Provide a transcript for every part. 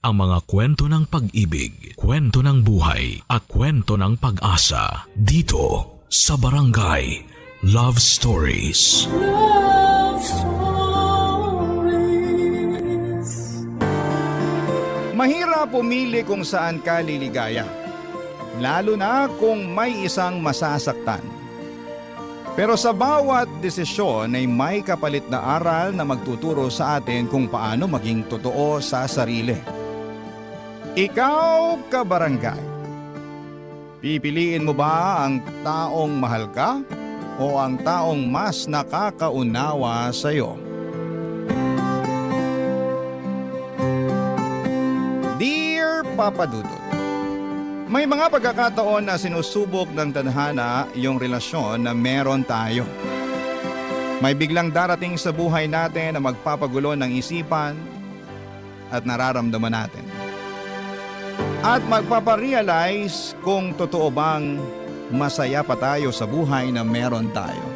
ang mga kwento ng pag-ibig, kwento ng buhay, at kwento ng pag-asa dito sa Barangay Love Stories. Love Stories. Mahirap pumili kung saan ka liligaya, lalo na kung may isang masasaktan. Pero sa bawat desisyon ay may kapalit na aral na magtuturo sa atin kung paano maging totoo sa sarili. Ikaw, kabarangay, pipiliin mo ba ang taong mahal ka o ang taong mas nakakaunawa sa iyo? Dear Papa Dudut, may mga pagkakataon na sinusubok ng tadhana yung relasyon na meron tayo. May biglang darating sa buhay natin na magpapagulo ng isipan at nararamdaman natin. At magpaparealize kung totoo bang masaya pa tayo sa buhay na meron tayo.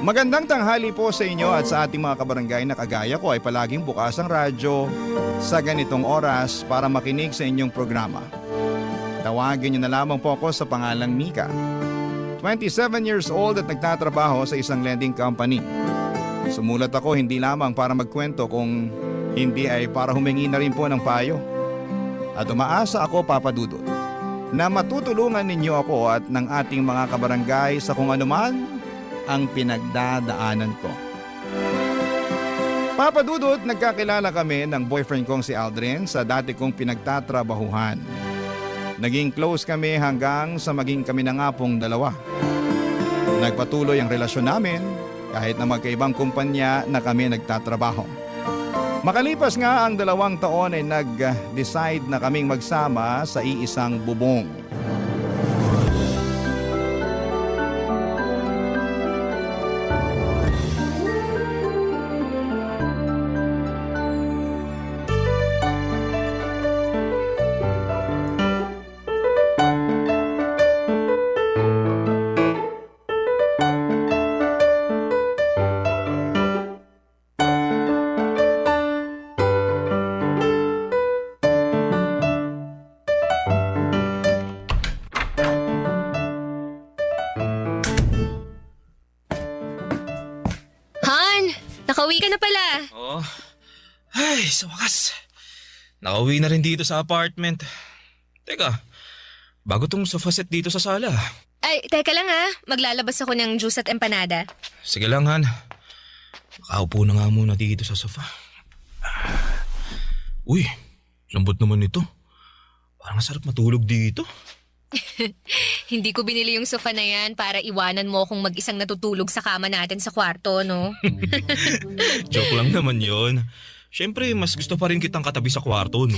Magandang tanghali po sa inyo at sa ating mga kabarangay na kagaya ko ay palaging bukas ang radyo sa ganitong oras para makinig sa inyong programa. Tawagin niyo na lamang po ako sa pangalang Mika. 27 years old at nagtatrabaho sa isang lending company. Sumulat ako hindi lamang para magkwento kung hindi ay para humingi na rin po ng payo. At umaasa ako, Papa Dudut, na matutulungan ninyo ako at ng ating mga kabarangay sa kung anuman ang pinagdadaanan ko. Papa Dudut, nagkakilala kami ng boyfriend kong si Aldrin sa dati kong pinagtatrabahuhan. Naging close kami hanggang sa maging kami na nga pong dalawa. Nagpatuloy ang relasyon namin kahit na magkaibang kumpanya na kami nagtatrabaho. Makalipas nga ang 2 taon ay nag-decide na kaming magsama sa iisang bubong. Nakauwi ka na pala. Oo. Ay, sa wakas. Nakauwi na rin dito sa apartment. Teka, bago tong sofa set dito sa sala. Ay, teka lang ha. Maglalabas ako ng juice at empanada. Sige lang, Han. Makaupo na nga muna dito sa sofa. Uy, lambot naman ito. Parang sarap matulog dito. Hindi ko binili yung sofa na yan para iwanan mo akong mag-isang natutulog sa kama natin sa kwarto, no? Joke lang naman yon. Siyempre, mas gusto pa rin kitang katabi sa kwarto, no?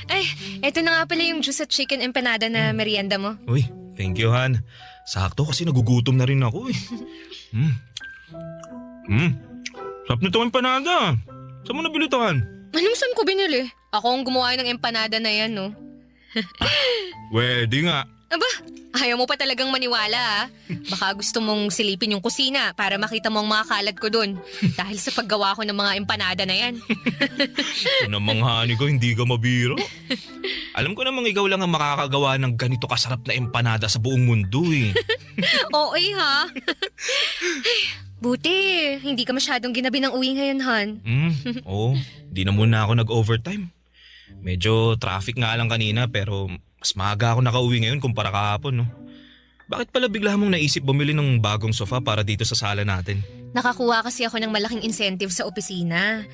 Ay, eto na nga pala yung juice at chicken empanada na merienda mo. Uy, thank you, Han. Sakto kasi nagugutom na rin ako eh. Sarap nito ang empanada. Saan mo nabili ito, Han? Anong saan ko binili? Ako ang gumawa ng empanada na yan, no? Pwede nga. Aba, ayaw mo pa talagang maniwala ah. Baka gusto mong silipin yung kusina para makita mo ang mga kalat ko dun. Dahil sa paggawa ko ng mga empanada na yan. Ito namang hani ko, hindi ka mabiro. Alam ko namang ikaw lang ang makakagawa ng ganito kasarap na empanada sa buong mundo eh. Oo ha? Ay, buti, hindi ka masyadong ginabi ng uwi ngayon, Han. Oo, di na muna ako nag-overtime. Medyo traffic nga lang kanina pero mas maaga ako nakauwi ngayon kumpara kahapon, no? Bakit pala bigla mong naisip bumili ng bagong sofa para dito sa sala natin? Nakakuha kasi ako ng malaking incentive sa opisina.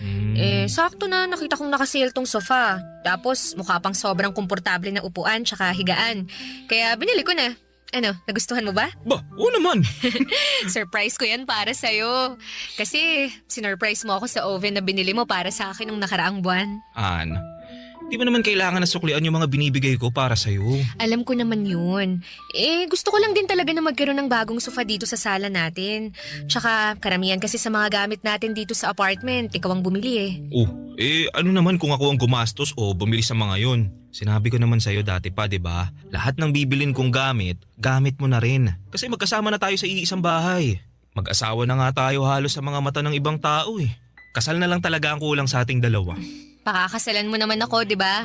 Sakto na nakita kong nakasale tong sofa. Tapos mukha pang sobrang komportable na upuan tsaka higaan. Kaya binili ko na. Ano, nagustuhan mo ba? Ba, oo naman. Surprise ko yan para sa'yo. Kasi sinurprise mo ako sa oven na binili mo para sa akin nung nakaraang buwan. Di mo naman kailangan na suklian yung mga binibigay ko para sa'yo. Alam ko naman yun. Gusto ko lang din talaga na magkaroon ng bagong sofa dito sa sala natin. Tsaka karamihan kasi sa mga gamit natin dito sa apartment, ikaw ang bumili eh. Ano naman kung ako ang gumastos o bumili sa mga yon? Sinabi ko naman sa'yo dati pa, di ba? Lahat ng bibilin kong gamit, gamit mo na rin. Kasi magkasama na tayo sa iisang bahay. Mag-asawa na nga tayo halos sa mga mata ng ibang tao eh. Kasal na lang talaga ang kulang sa ating dalawa. Pakakasalan mo naman ako, di ba?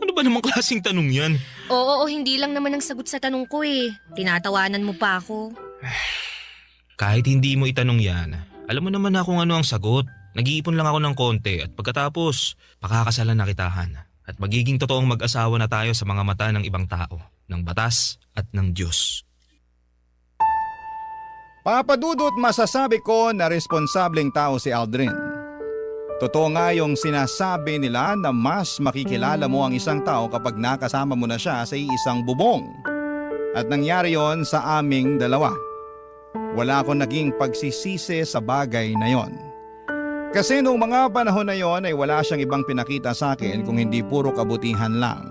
Ano ba namang klaseng tanong yan? Oo, hindi lang naman ang sagot sa tanong ko eh. Tinatawanan mo pa ako. Kahit hindi mo itanong yan, alam mo naman na kung ano ang sagot. Nag-iipon lang ako ng konti at pagkatapos, pakakasalan na kitahan. At magiging totoong mag-asawa na tayo sa mga mata ng ibang tao, ng batas at ng Diyos. Papadudot, masasabi ko na responsableng tao si Aldrin. Totoo nga yung sinasabi nila na mas makikilala mo ang isang tao kapag nakasama mo na siya sa isang bubong. At nangyari yon sa aming dalawa. Wala akong naging pagsisisi sa bagay na yon. Kasi noong mga panahon na yon ay wala siyang ibang pinakita sa akin kung hindi puro kabutihan lang.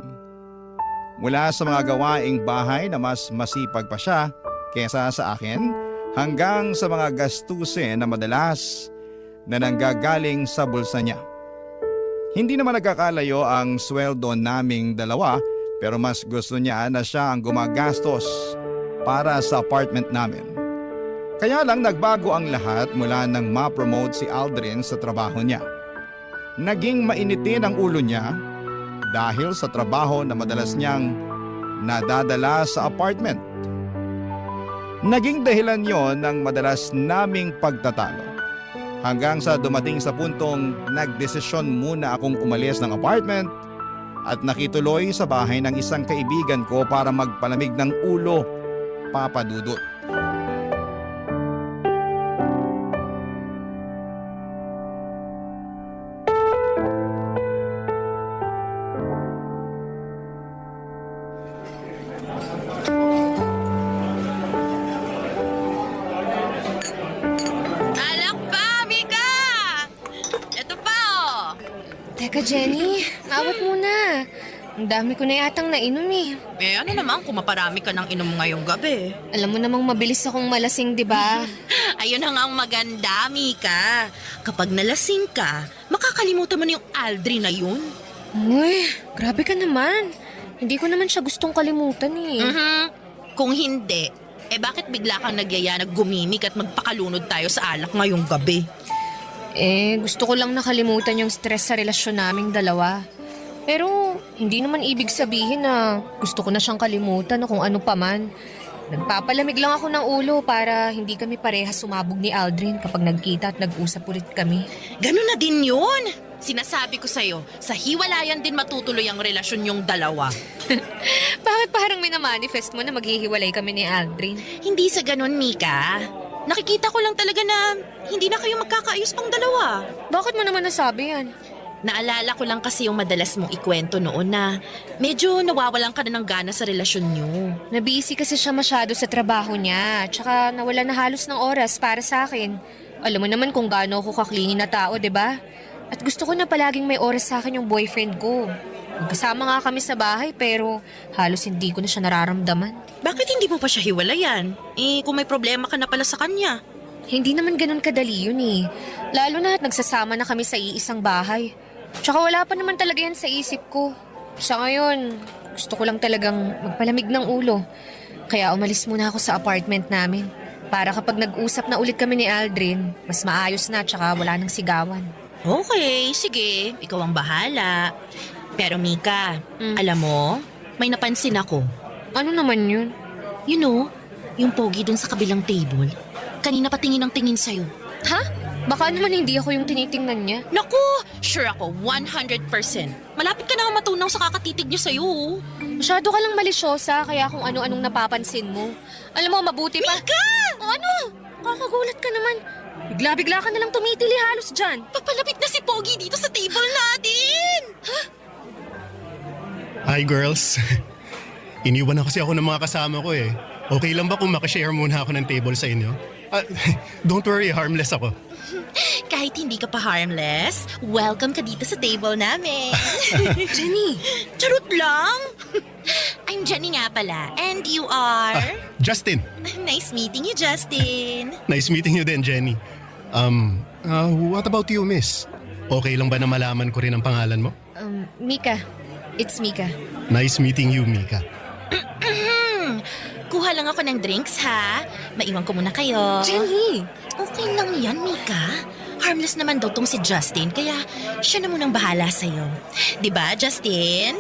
Mula sa mga gawaing bahay na mas masipag pa siya kesa sa akin, hanggang sa mga gastusin na madalas na nanggagaling sa bulsa niya. Hindi naman nagkakalayo ang sweldo naming dalawa, pero mas gusto niya na siya ang gumagastos para sa apartment namin. Kaya lang nagbago ang lahat mula nang ma-promote si Aldrin sa trabaho niya. Naging mainitin ang ulo niya dahil sa trabaho na madalas niyang nadadala sa apartment. Naging dahilan yon ng madalas naming pagtatalo. Hanggang sa dumating sa puntong nagdesisyon muna akong umalis ng apartment at nakituloy sa bahay ng isang kaibigan ko para magpalamig ng ulo, Papa Dudut. Teka, Jenny, awat muna. Ang dami ko na yatang nainom eh. Eh ano naman kung maparami ka ng inom ngayong gabi? Alam mo namang mabilis akong malasing, di ba? Ayun ang maganda, Mika. Kapag nalasing ka, makakalimutan mo na yung Aldrin na yun. Uy, grabe ka naman. Hindi ko naman siya gustong kalimutan eh. Kung hindi, bakit bigla kang nagyaya naggumimik at magpakalunod tayo sa alak ngayong gabi? Gusto ko lang nakalimutan yung stress sa relasyon naming dalawa. Pero hindi naman ibig sabihin na gusto ko na siyang kalimutan o kung ano pa man. Nagpapalamig lang ako ng ulo para hindi kami parehas sumabog ni Aldrin kapag nagkita at nag-usap ulit kami. Ganun na din yun. Sinasabi ko sa'yo, sa hiwalayan din matutuloy ang relasyon yung dalawa. Bakit parang minamanifest mo na maghihiwalay kami ni Aldrin? Hindi sa ganun, Mika. Nakikita ko lang talaga na hindi na kayo magkakaayos pang dalawa. Bakit mo naman nasabi yan? Naalala ko lang kasi yung madalas mong ikwento noon na medyo nawawalan ka na ng gana sa relasyon nyo. Nabisi kasi siya masyado sa trabaho niya, tsaka nawala na halos ng oras para sa akin. Alam mo naman kung gaano ako kaklingi na tao, di ba? At gusto ko na palaging may oras sa akin yung boyfriend ko. Magkasama nga kami sa bahay pero halos hindi ko na siya nararamdaman. Bakit hindi mo pa siya hiwalayan? Kung may problema ka na pala sa kanya. Hindi naman ganun kadali yun eh. Lalo na at nagsasama na kami sa iisang bahay. Tsaka wala pa naman talaga yan sa isip ko. Sa ngayon, gusto ko lang talagang magpalamig ng ulo. Kaya umalis muna ako sa apartment namin. Para kapag nag-usap na ulit kami ni Aldrin, mas maayos na tsaka wala nang sigawan. Okay, sige. Ikaw ang bahala. Pero Mika, alam mo, may napansin ako. Ano naman yun? You know, yung pogi dun sa kabilang table. Kanina pa tingin ang tingin sa'yo. Ha? Baka naman hindi ako yung tinitingnan niya. Naku, sure ako, 100%. Malapit ka na matunaw sa kakatitig niya sa'yo. Masyado ka lang malisyosa kaya kung ano-anong napapansin mo. Alam mo, mabuti pa. Mika! O ano? Kakagulat ka naman. Bigla-bigla ka na lang tumitili halos dyan. Papalapit na si Pogi dito sa table natin! Hi girls. Iniwan na kasi ako ng mga kasama ko eh. Okay lang ba kung makashare muna ako ng table sa inyo? Don't worry, harmless ako. Kahit hindi ka pa harmless, welcome ka dito sa table namin. Jenny! Charot lang! I'm Jenny nga pala. And you are? Justin. Nice meeting you, Justin. Nice meeting you din, Jenny. What about you, miss? Okay lang ba na malaman ko rin ang pangalan mo? Mika. It's Mika. Nice meeting you, Mika. Kuha lang ako ng drinks, ha? Maiwan ko muna kayo. Jenny! Okay lang yan, Mika. Harmless naman daw tong si Justin, kaya siya na munang bahala sa'yo. Diba, Justin?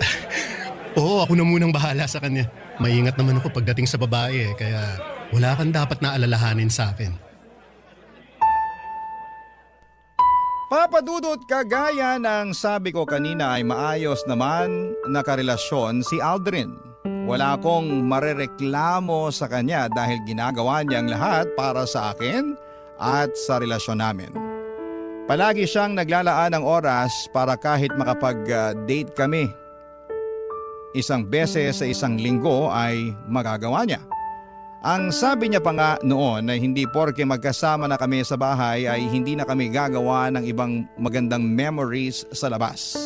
Oo, ako na munang bahala sa kanya. Maingat naman ako pagdating sa babae kaya wala kang dapat na alalahanin sa akin. Papadudot, kagaya ng sabi ko kanina ay maayos naman nakarelasyon si Aldrin. Wala akong marereklamo sa kanya dahil ginagawa niya ang lahat para sa akin at sa relasyon namin. Palagi siyang naglalaan ng oras para kahit makapag-date kami. Isang beses sa isang linggo ay magagawa niya. Ang sabi niya pa nga noon na hindi porke magkasama na kami sa bahay ay hindi na kami gagawa ng ibang magandang memories sa labas.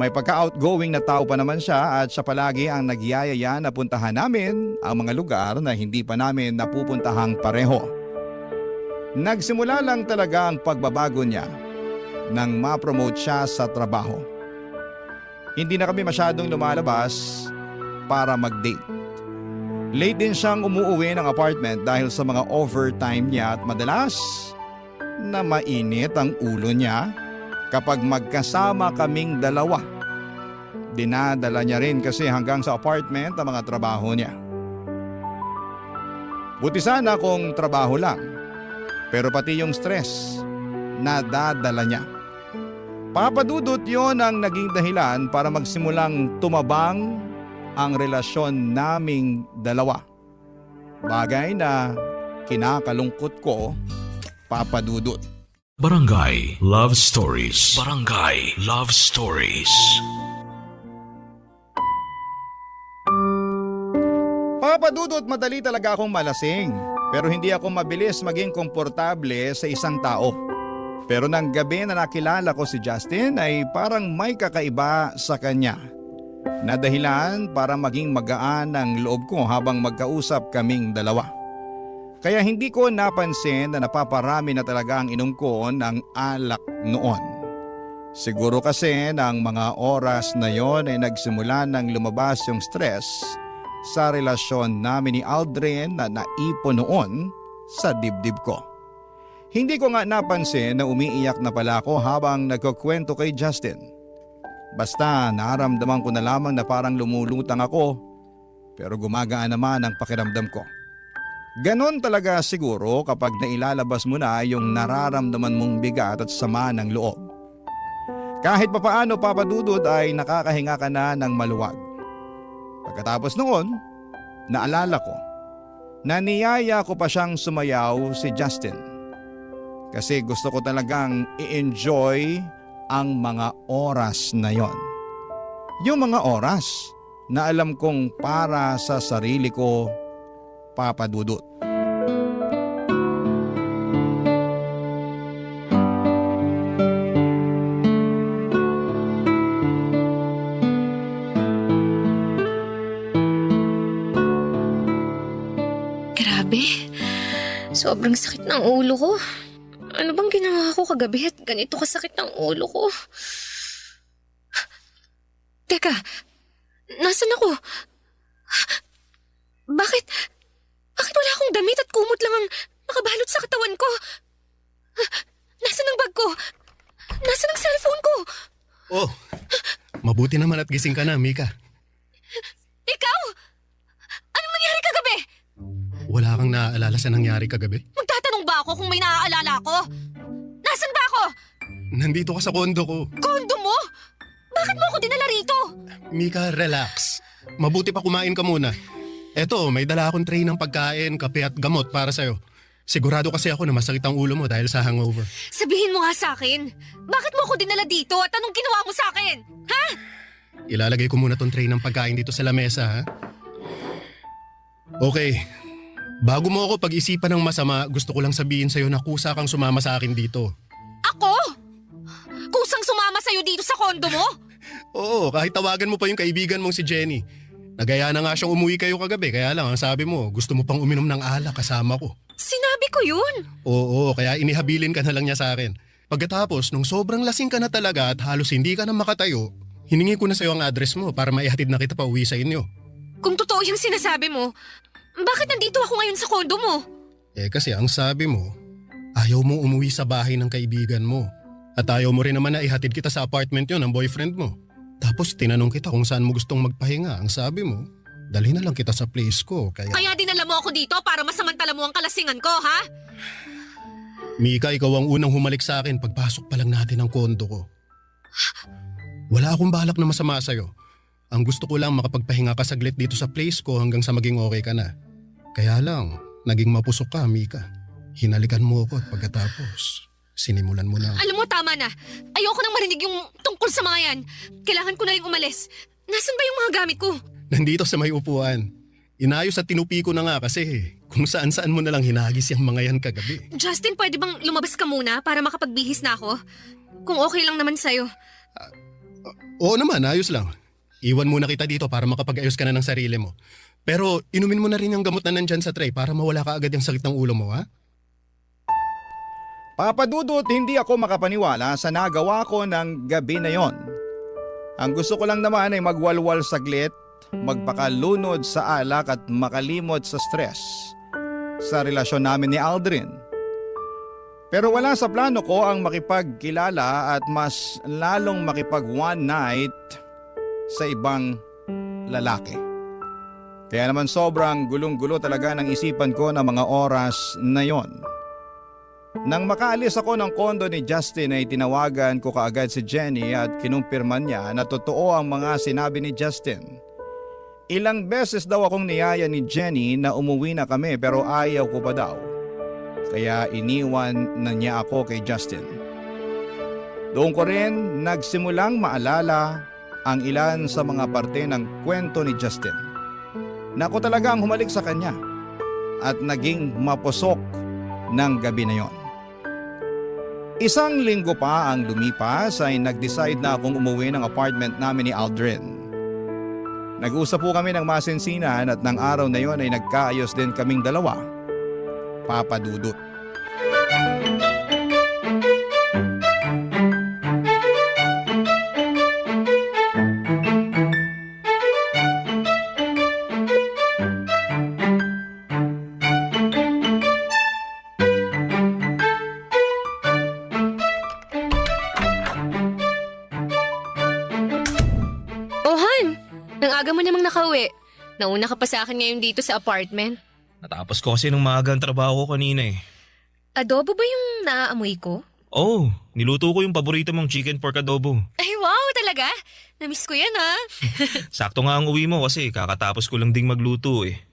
May pagka-outgoing na tao pa naman siya at siya palagi ang nagyayaya na puntahan namin ang mga lugar na hindi pa namin napupuntahang pareho. Nagsimula lang talaga ang pagbabago niya nang ma-promote siya sa trabaho. Hindi na kami masyadong lumalabas para mag-date. Late din siyang umuuwi ng apartment dahil sa mga overtime niya at madalas na mainit ang ulo niya kapag magkasama kaming dalawa. Dinadala niya rin kasi hanggang sa apartment ang mga trabaho niya. Buti sana kung trabaho lang, pero pati yung stress, nadadala niya. Papadudot yon ang naging dahilan para magsimulang tumabang ang relasyon naming dalawa. Bagay na kinakalungkot ko, papadudot. Barangay Love Stories. Barangay Love Stories. Papadudot, madali talaga akong malasing. Pero hindi ako mabilis maging komportable sa isang tao. Pero nang gabi na nakilala ko si Justin ay parang may kakaiba sa kanya. Na dahilan para maging magaan ang loob ko habang magkausap kaming dalawa. Kaya hindi ko napansin na napaparami na talaga ang inom ko ng alak noon. Siguro kasi ng mga oras na yon ay nagsimula nang lumabas yung stress sa relasyon namin ni Aldrin na naipon noon sa dibdib ko. Hindi ko nga napansin na umiiyak na pala ako habang nagkukwento kay Justin. Basta naramdaman ko na lamang na parang lumulutang ako pero gumagaan naman ang pakiramdam ko. Ganon talaga siguro kapag nailalabas mo na yung nararamdaman mong bigat at sama ng loob. Kahit papaano, papadudod, ay nakakahinga ka na ng maluwag. Pagkatapos noon, naalala ko na niyaya ko pa siyang sumayaw si Justin. Kasi gusto ko talagang i-enjoy ang mga oras na yon. Yung mga oras na alam kong para sa sarili ko, papadudot. Grabe, sobrang sakit ng ulo ko. Ano bang ginawa ko kagabi at ganito kasakit ng ulo ko? Teka, nasan ako? Bakit wala akong damit at kumot lang ang nakabalot sa katawan ko? Nasaan ang bag ko? Nasaan ang cellphone ko? Oh, mabuti naman at gising ka na, Mika. Ikaw? Anong nangyari kagabi? Wala kang naaalala sa nangyari kagabi? Magtatanong ba ako kung may naaalala ko? Nasaan ba ako? Nandito ka sa kondo ko. Kondo mo? Bakit mo ako dinala rito? Mika, relax. Mabuti pa kumain ka muna. Eto, may dala akong tray ng pagkain, kape at gamot para sa'yo. Sigurado kasi ako na masakit ang ulo mo dahil sa hangover. Sabihin mo nga sa akin, bakit mo ako dinala dito at anong ginawa mo sa akin? Ha? Ilalagay ko muna tong tray ng pagkain dito sa lamesa, ha? Okay. Bago mo ako pag-isipan ng masama, gusto ko lang sabihin sa'yo na kusa kang sumama sa akin dito. Ako? Kusang sumama sa'yo dito sa kondo mo? Oo, kahit tawagan mo pa yung kaibigan mong si Jenny. Nagaya na nga siyang umuwi kayo kagabi, kaya lang ang sabi mo, gusto mo pang uminom ng alak kasama ko. Sinabi ko yun. Oo, kaya inihabilin ka na lang niya sa akin. Pagkatapos, nung sobrang lasing ka na talaga at halos hindi ka na makatayo, hiningi ko na sa'yo ang address mo para maihatid na kita pa uwi sa inyo. Kung totoo yung sinasabi mo, bakit nandito ako ngayon sa kondo mo? Kasi ang sabi mo, Ayaw mo umuwi sa bahay ng kaibigan mo. At ayaw mo rin naman na ihatid kita sa apartment yon ng boyfriend mo. Tapos tinanong kita kung saan mo gustong magpahinga. Ang sabi mo, dalhin na lang kita sa place ko. Kaya dinala mo ako dito para masamantala mo ang kalasingan ko, ha? Mika, ikaw ang unang humalik sa akin pagpasok pa lang natin ng kondo ko. Wala akong balak na masama sa'yo. Ang gusto ko lang makapagpahinga ka saglit dito sa place ko hanggang sa maging okay ka na. Kaya lang, naging mapusok ka, Mika. Hinalikan mo ako at pagkatapos, sinimulan mo na. Alam mo, tama na. Ayoko nang marinig yung tungkol sa mga yan. Kailangan ko na rin umalis. Nasaan ba yung mga gamit ko? Nandito sa may upuan. Inayos at tinupi ko na nga kasi kung saan-saan mo na lang hinagis yung mga yan kagabi. Justin, pwede bang lumabas ka muna para makapagbihis na ako? Kung okay lang naman sa'yo. Oo naman, ayos lang. Iwan muna kita dito para makapag-ayos ka na ng sarili mo. Pero inumin mo na rin yung gamot na nandyan sa tray para mawala ka agad yung sakit ng ulo mo, ha? Papa Dudut, hindi ako makapaniwala sa nagawa ko ng gabi na yon. Ang gusto ko lang naman ay magwalwal saglit, magpakalunod sa alak at makalimot sa stress sa relasyon namin ni Aldrin. Pero wala sa plano ko ang makipagkilala at mas lalong makipag one night sa ibang lalaki. Kaya naman sobrang gulong-gulo talaga ng isipan ko ng mga oras na yon. Nang makaalis ako ng kondo ni Justin ay tinawagan ko kaagad si Jenny at kinumpirman niya na totoo ang mga sinabi ni Justin. Ilang beses daw akong niyaya ni Jenny na umuwi na kami pero ayaw ko pa daw. Kaya iniwan na niya ako kay Justin. Doon ko rin nagsimulang maalala ang ilan sa mga parte ng kwento ni Justin. Na ako talaga ang humalik sa kanya at naging mapusok ng gabi na yon. Isang linggo pa ang lumipas ay nag-decide na akong umuwi ng apartment namin ni Aldrin. Nag-usap po kami ng masinsinan at ng araw na yon ay nagkaayos din kaming dalawa. Papa Dudut. Oh, Han! Ang aga mo namang nakauwi. Nauna ka pa sa akin ngayon dito sa apartment. Natapos ko kasi nung maaga ang trabaho ko kanina eh. Adobo ba yung naaamoy ko? Oh, niluto ko yung paborito mong chicken pork adobo. Ay, wow! Talaga? Namiss ko yan, ha? Sakto nga ang uwi mo kasi kakatapos ko lang ding magluto eh.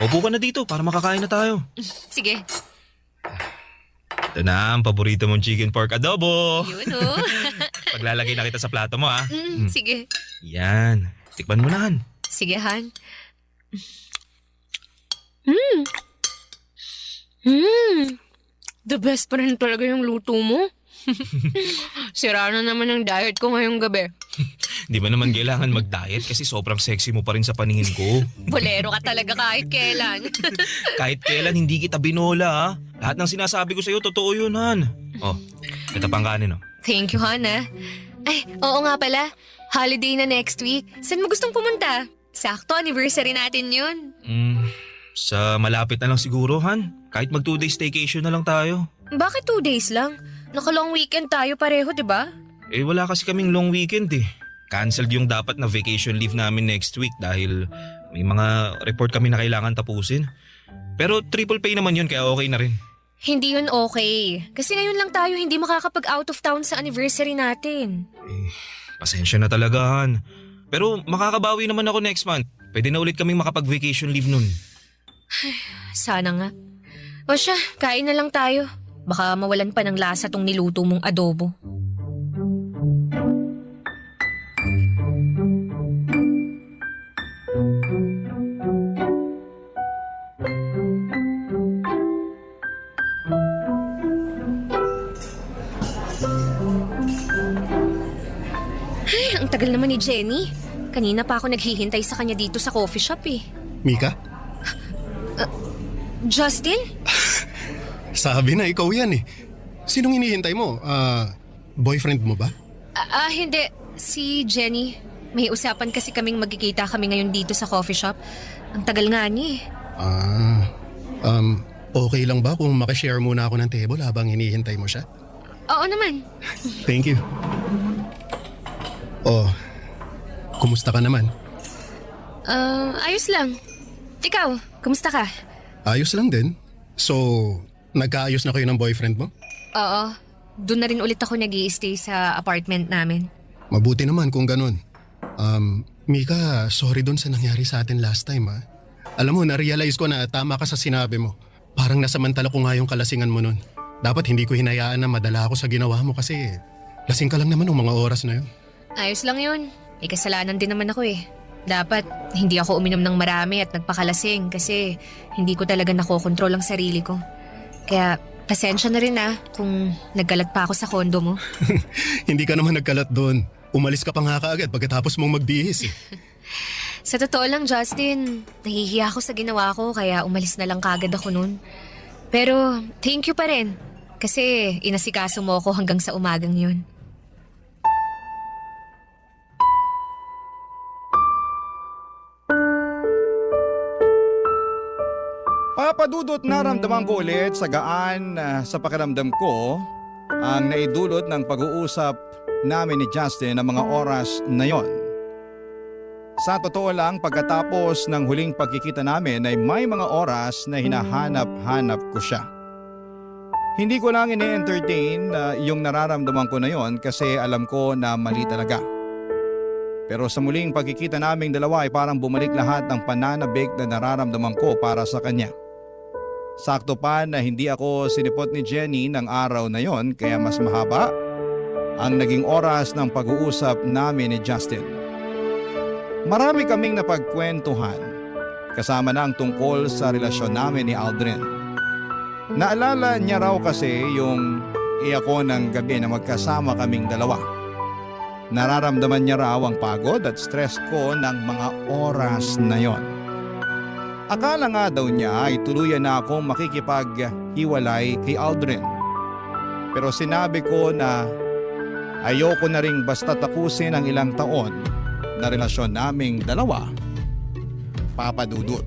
Upo ka na dito para makakain na tayo. Sige. Ito na ang paborito mong chicken pork adobo. Yun, oh. Paglalagay na kita sa plato mo ah. Sige. Yan. Tikman mo na Han. Sige, Han. The best pa rin talaga yung luto mo. Sira na naman ang diet ko ngayong gabi. Di ba naman kailangan mag-diet kasi sobrang sexy mo pa rin sa paningin ko. Bolero ka talaga kahit kailan. Kahit kailan hindi kita binola ha. Lahat ng sinasabi ko sa'yo totoo yun Han. Oh, ito pang kanin oh. Thank you, Han, ah. Ay, oo nga pala. Holiday na next week. Saan mo gustong pumunta? Sakto, anniversary natin yun. Sa malapit na lang siguro Han. Kahit mag 2 days staycation na lang tayo. Bakit 2 days lang? Naka-long weekend tayo pareho, di ba? Eh wala kasi kaming long weekend eh. Cancelled yung dapat na vacation leave namin next week dahil may mga report kami na kailangan tapusin. Pero triple pay naman yun kaya okay na rin. Hindi yun okay. Kasi ngayon lang tayo hindi makakapag out of town sa anniversary natin. Eh, pasensya na talaga Han. Pero makakabawi naman ako next month. Pwede na ulit kaming makapag-vacation leave nun. Sana nga. O siya, kain na lang tayo. Baka mawalan pa ng lasa tong niluto mong adobo. Ay, ang tagal naman ni Jenny. Kanina pa ako naghihintay sa kanya dito sa coffee shop eh. Mika? Justin? Sabi na ikaw yan eh. Sinong hinihintay mo? Boyfriend mo ba? Hindi. Si Jenny. May usapan kasi kaming magkikita kami ngayon dito sa coffee shop. Ang tagal nga niya eh. Okay lang ba kung makishare muna ako ng table habang hinihintay mo siya? Oo naman. Thank you. Oh, kumusta ka naman? Ayos lang. Ikaw, kumusta ka? Ayos lang din. So, nagkaayos na kayo ng boyfriend mo? Oo. Doon na rin ulit ako nag-i-stay sa apartment namin. Mabuti naman kung ganun. Mika, sorry dun sa nangyari sa atin last time ha. Alam mo, na-realize ko na tama ka sa sinabi mo. Parang nasamantala ko nga yung kalasingan mo nun. Dapat hindi ko hinayaan na madala ako sa ginawa mo kasi lasing ka lang naman ng mga oras na yun. Ayos lang yun. May kasalanan din naman ako eh. Dapat hindi ako uminom ng marami at nagpakalasing kasi hindi ko talaga nakokontrol ang sarili ko. Kaya pasensya na rin kung nagkalat pa ako sa kondo mo. Hindi ka naman nagkalat doon. Umalis ka pa nga kaagad pagkatapos mong magbihis eh. Sa totoo lang, Justin, nahihiya ako sa ginawa ko kaya umalis na lang kagad ako nun. Pero thank you pa rin kasi inasikaso mo ako hanggang sa umagang yun. Papadudot naramdaman ko ulit sa gaan sa pakiramdam ko ang naidulot ng pag-uusap namin ni Justin ng mga oras na yon. Sa totoo lang, pagkatapos ng huling pagkikita namin ay may mga oras na hinahanap-hanap ko siya. Hindi ko lang ini-entertain yung nararamdaman ko na yon kasi alam ko na mali talaga. Pero sa muling pagkikita naming dalawa ay parang bumalik lahat ng pananabik na nararamdaman ko para sa kanya. Sakto pa na hindi ako sinipot ni Jenny ng araw na yon kaya mas mahaba ang naging oras ng pag-uusap namin ni Justin. Marami kaming napagkwentuhan kasama na ang tungkol sa relasyon namin ni Aldrin. Naalala niya raw kasi yung ako ng gabi na magkasama kaming dalawa. Nararamdaman niya raw ang pagod at stress ko ng mga oras na yon. Akala nga daw niya ay tuluyan na akong makikipaghiwalay kay Aldrin. Pero sinabi ko na ayoko na ring basta tapusin ang ilang taon na relasyon naming dalawa, Papa Dudut.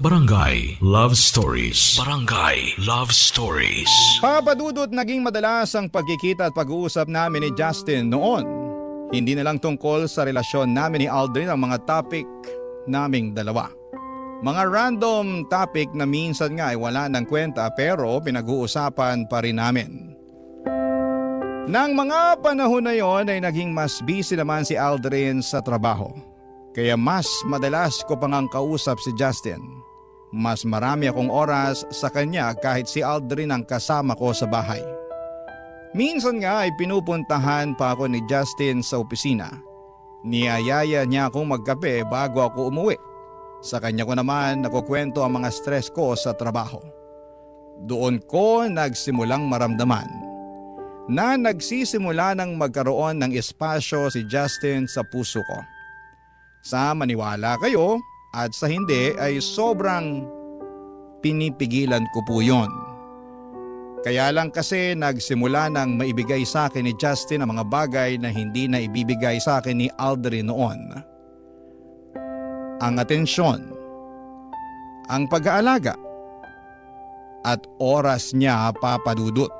Barangay Love Stories. Barangay Love Stories. Papa Dudut, naging madalas ang pagkikita at pag-uusap namin ni Justin noon. Hindi na lang tungkol sa relasyon namin ni Aldrin ang mga topic naming dalawa. Mga random topic na minsan nga ay wala ng kwenta pero pinag-uusapan pa rin namin. Nang mga panahon na yon ay naging mas busy naman si Aldrin sa trabaho. Kaya mas madalas ko pang ang kausap si Justin. Mas marami akong oras sa kanya kahit si Aldrin ang kasama ko sa bahay. Minsan nga ay pinupuntahan pa ako ni Justin sa opisina. Niyayaya niya akong magkape bago ako umuwi. Sa kanya ko naman nakukwento ang mga stress ko sa trabaho. Doon ko nagsimulang maramdaman na nagsisimula ng magkaroon ng espasyo si Justin sa puso ko. Sa maniwala kayo at sa hindi ay sobrang pinipigilan ko po yon. Kaya lang kasi nagsimula ng maibigay sa akin ni Justin ang mga bagay na hindi na ibibigay sa akin ni Aldrin noon. Ang atensyon, ang pag-aalaga, at oras niya, Papa Dudut.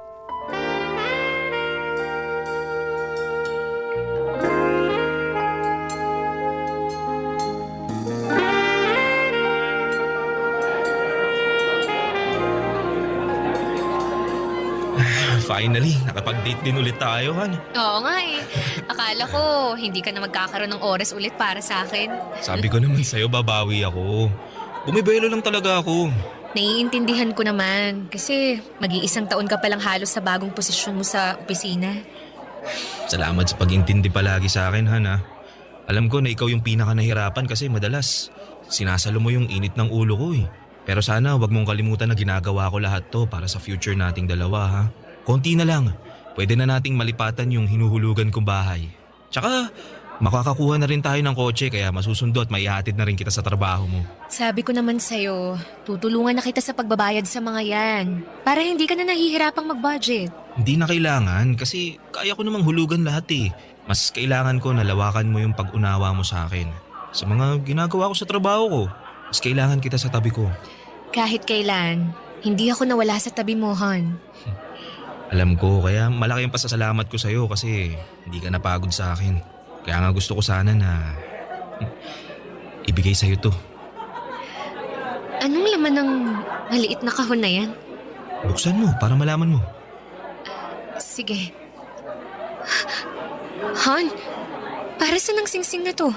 Finally, nakapag-date din ulit tayo, Han. Oo nga eh. Akala ko hindi ka na magkakaroon ng oras ulit para sa akin. Sabi ko naman sa'yo, babawi ako. Bumibelo lang talaga ako. Naiintindihan ko naman kasi mag-iisang taon ka palang halos sa bagong posisyon mo sa opisina. Salamat sa pag-intindi palagi sa akin, Han, ha. Alam ko na ikaw yung pinaka nahirapan kasi madalas sinasalo mo yung init ng ulo ko eh. Pero sana wag mong kalimutan na ginagawa ko lahat to para sa future nating dalawa, ha. Konti na lang, pwede na nating malipatan yung hinuhulugan kong bahay. Tsaka, makakakuha na rin tayo ng kotse kaya masusundo at maihatid na rin kita sa trabaho mo. Sabi ko naman sa'yo, tutulungan na kita sa pagbabayad sa mga yan. Para hindi ka na nahihirapang mag-budget. Hindi na kailangan kasi kaya ko namang hulugan lahat eh. Mas kailangan ko na lawakan mo yung pag-unawa mo sa akin. Sa mga ginagawa ko sa trabaho ko, mas kailangan kita sa tabi ko. Kahit kailan, hindi ako nawala sa tabi mo, Han. Alam ko, kaya malaki ang pasasalamat ko sa'yo kasi hindi ka napagod sa akin. Kaya nga gusto ko sana na ibigay sa'yo to. Anong laman ng maliit na kahon na yan? Buksan mo para malaman mo. Sige. Han, para saan ang singsing na to?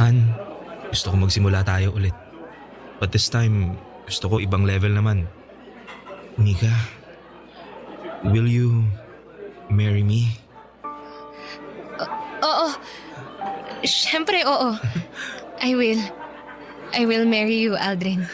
Han, gusto ko magsimula tayo ulit. But this time, gusto ko ibang level naman. Mika, will you marry me? Oo. Siyempre, oo. I will. I will marry you, Aldrin.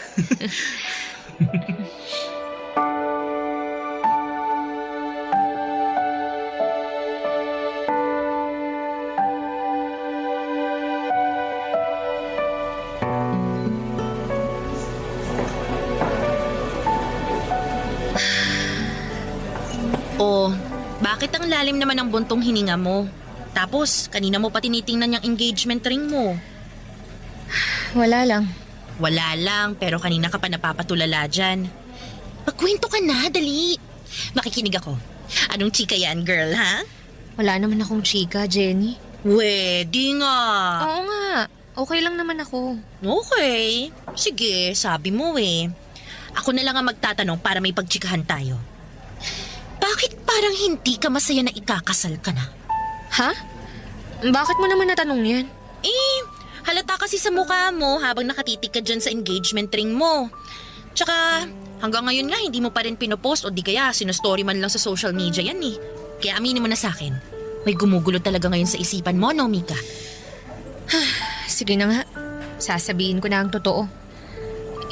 Oh, bakit ang lalim naman ng buntong hininga mo? Tapos, kanina mo pa tinitingnan yung engagement ring mo. Wala lang. Wala lang, pero kanina ka pa napapatulala dyan. Magkwento ka na, dali. Makikinig ako. Anong chika yan, girl, ha? Wala naman akong chika, Jenny. Pwede nga. Oo nga. Okay lang naman ako. Okay. Sige, sabi mo eh. Ako na lang ang magtatanong para may pagchikahan tayo. Bakit parang hindi ka masaya na ikakasal ka na? Ha? Bakit mo naman natanong yan? Eh, halata kasi sa mukha mo habang nakatitig ka dyan sa engagement ring mo. Tsaka, hanggang ngayon nga hindi mo pa rin pinopost o di kaya sinostory man lang sa social media yan eh. Kaya aminin mo na sa akin. May gumugulo talaga ngayon sa isipan mo, no, Mika? Sige na nga. Sasabihin ko na ang totoo.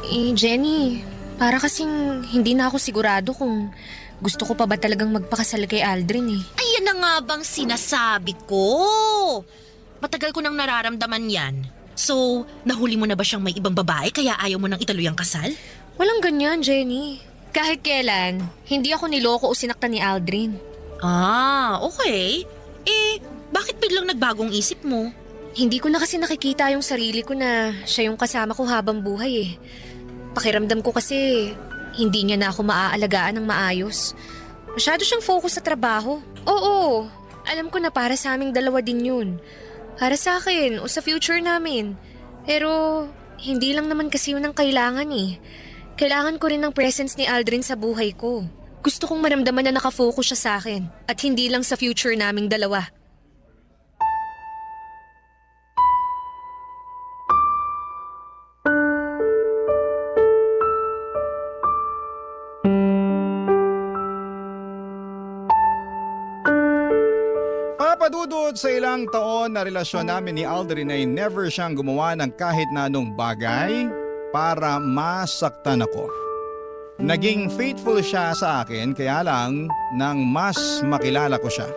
Eh, Jenny, para kasing hindi na ako sigurado kung gusto ko pa ba talagang magpakasal kay Aldrin eh. Ayan na nga bang sinasabi ko? Matagal ko nang nararamdaman yan. So, nahuli mo na ba siyang may ibang babae kaya ayaw mo nang ituloy ang kasal? Walang ganyan, Jenny. Kahit kailan, hindi ako niloko o sinaktan ni Aldrin. Ah, okay. Eh, bakit biglang nagbagong isip mo? Hindi ko na kasi nakikita yung sarili ko na siya yung kasama ko habang buhay eh. Pakiramdam ko kasi hindi niya na ako maaalagaan ng maayos. Masyado siyang focus sa trabaho. Oo, alam ko na para sa aming dalawa din yun. Para sa akin o sa future namin. Pero hindi lang naman kasi yun ang kailangan eh. Kailangan ko rin ng presence ni Aldrin sa buhay ko. Gusto kong maramdaman na nakafocus siya sa akin at hindi lang sa future naming dalawa. Papadudod sa ilang taon na relasyon namin ni Aldrin ay never siyang gumawa ng kahit na anong bagay para masaktan ako. Naging faithful siya sa akin kaya lang nang mas makilala ko siya.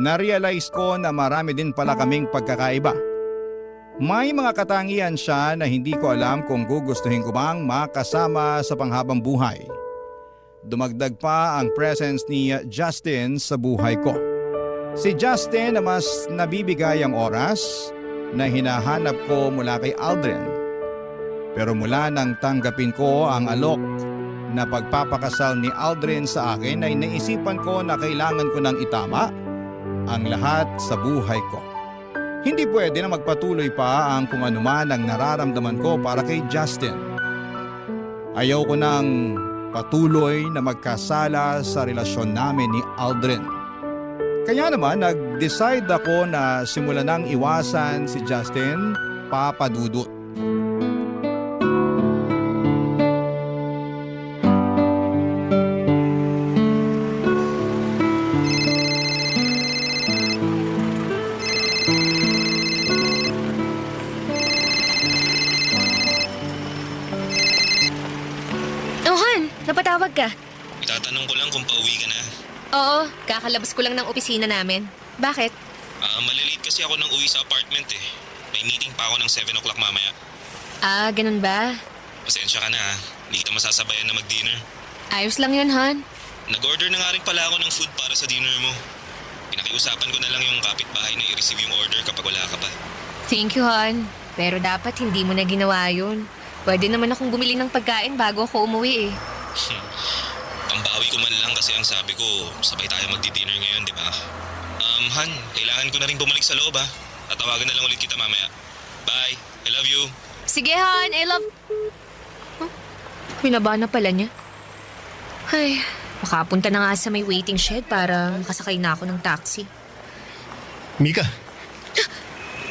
Na-realize ko na marami din pala kaming pagkakaiba. May mga katangian siya na hindi ko alam kung gugustuhin ko bang makasama sa panghabang buhay. Dumagdag pa ang presence ni Justin sa buhay ko. Si Justin na mas nabibigay ang oras na hinahanap ko mula kay Aldrin. Pero mula nang tanggapin ko ang alok na pagpapakasal ni Aldrin sa akin ay naisipan ko na kailangan ko nang itama ang lahat sa buhay ko. Hindi pwede na magpatuloy pa ang kung anuman ang nararamdaman ko para kay Justin. Ayaw ko nang patuloy na magkasala sa relasyon namin ni Aldrin. Kaya naman nag-decide ako na simulan nang iwasan si Justin, papadudot. Napatawag ka? Itatanong ko lang kung pauwi ka na. Oo, kakalabas ko lang ng opisina namin. Bakit? Malilate kasi ako nang uwi sa apartment eh. May meeting pa ako ng 7 o'clock mamaya. Ah, ganun ba? Pasensya ka na ha. Hindi kita masasabayan na mag-dinner. Ayos lang yun, Han. Nag-order na nga rin pala ako ng food para sa dinner mo. Pinakiusapan ko na lang yung kapitbahay na i-receive yung order kapag wala ka pa. Thank you, Han. Pero dapat hindi mo na ginawa yun. Pwede naman akong bumili ng pagkain bago ako umuwi eh. Pambawi ko man lang kasi ang sabi ko, sabay tayo magdi-dinner ngayon, di ba? Han, kailangan ko na rin bumalik sa loob ha. Tatawagan na lang ulit kita mamaya. Bye, I love you. Sige, Han. I love... Huh? Binaba na pala niya. Ay, makapunta na nga sa may waiting shed para makasakay na ako ng taxi. Mika,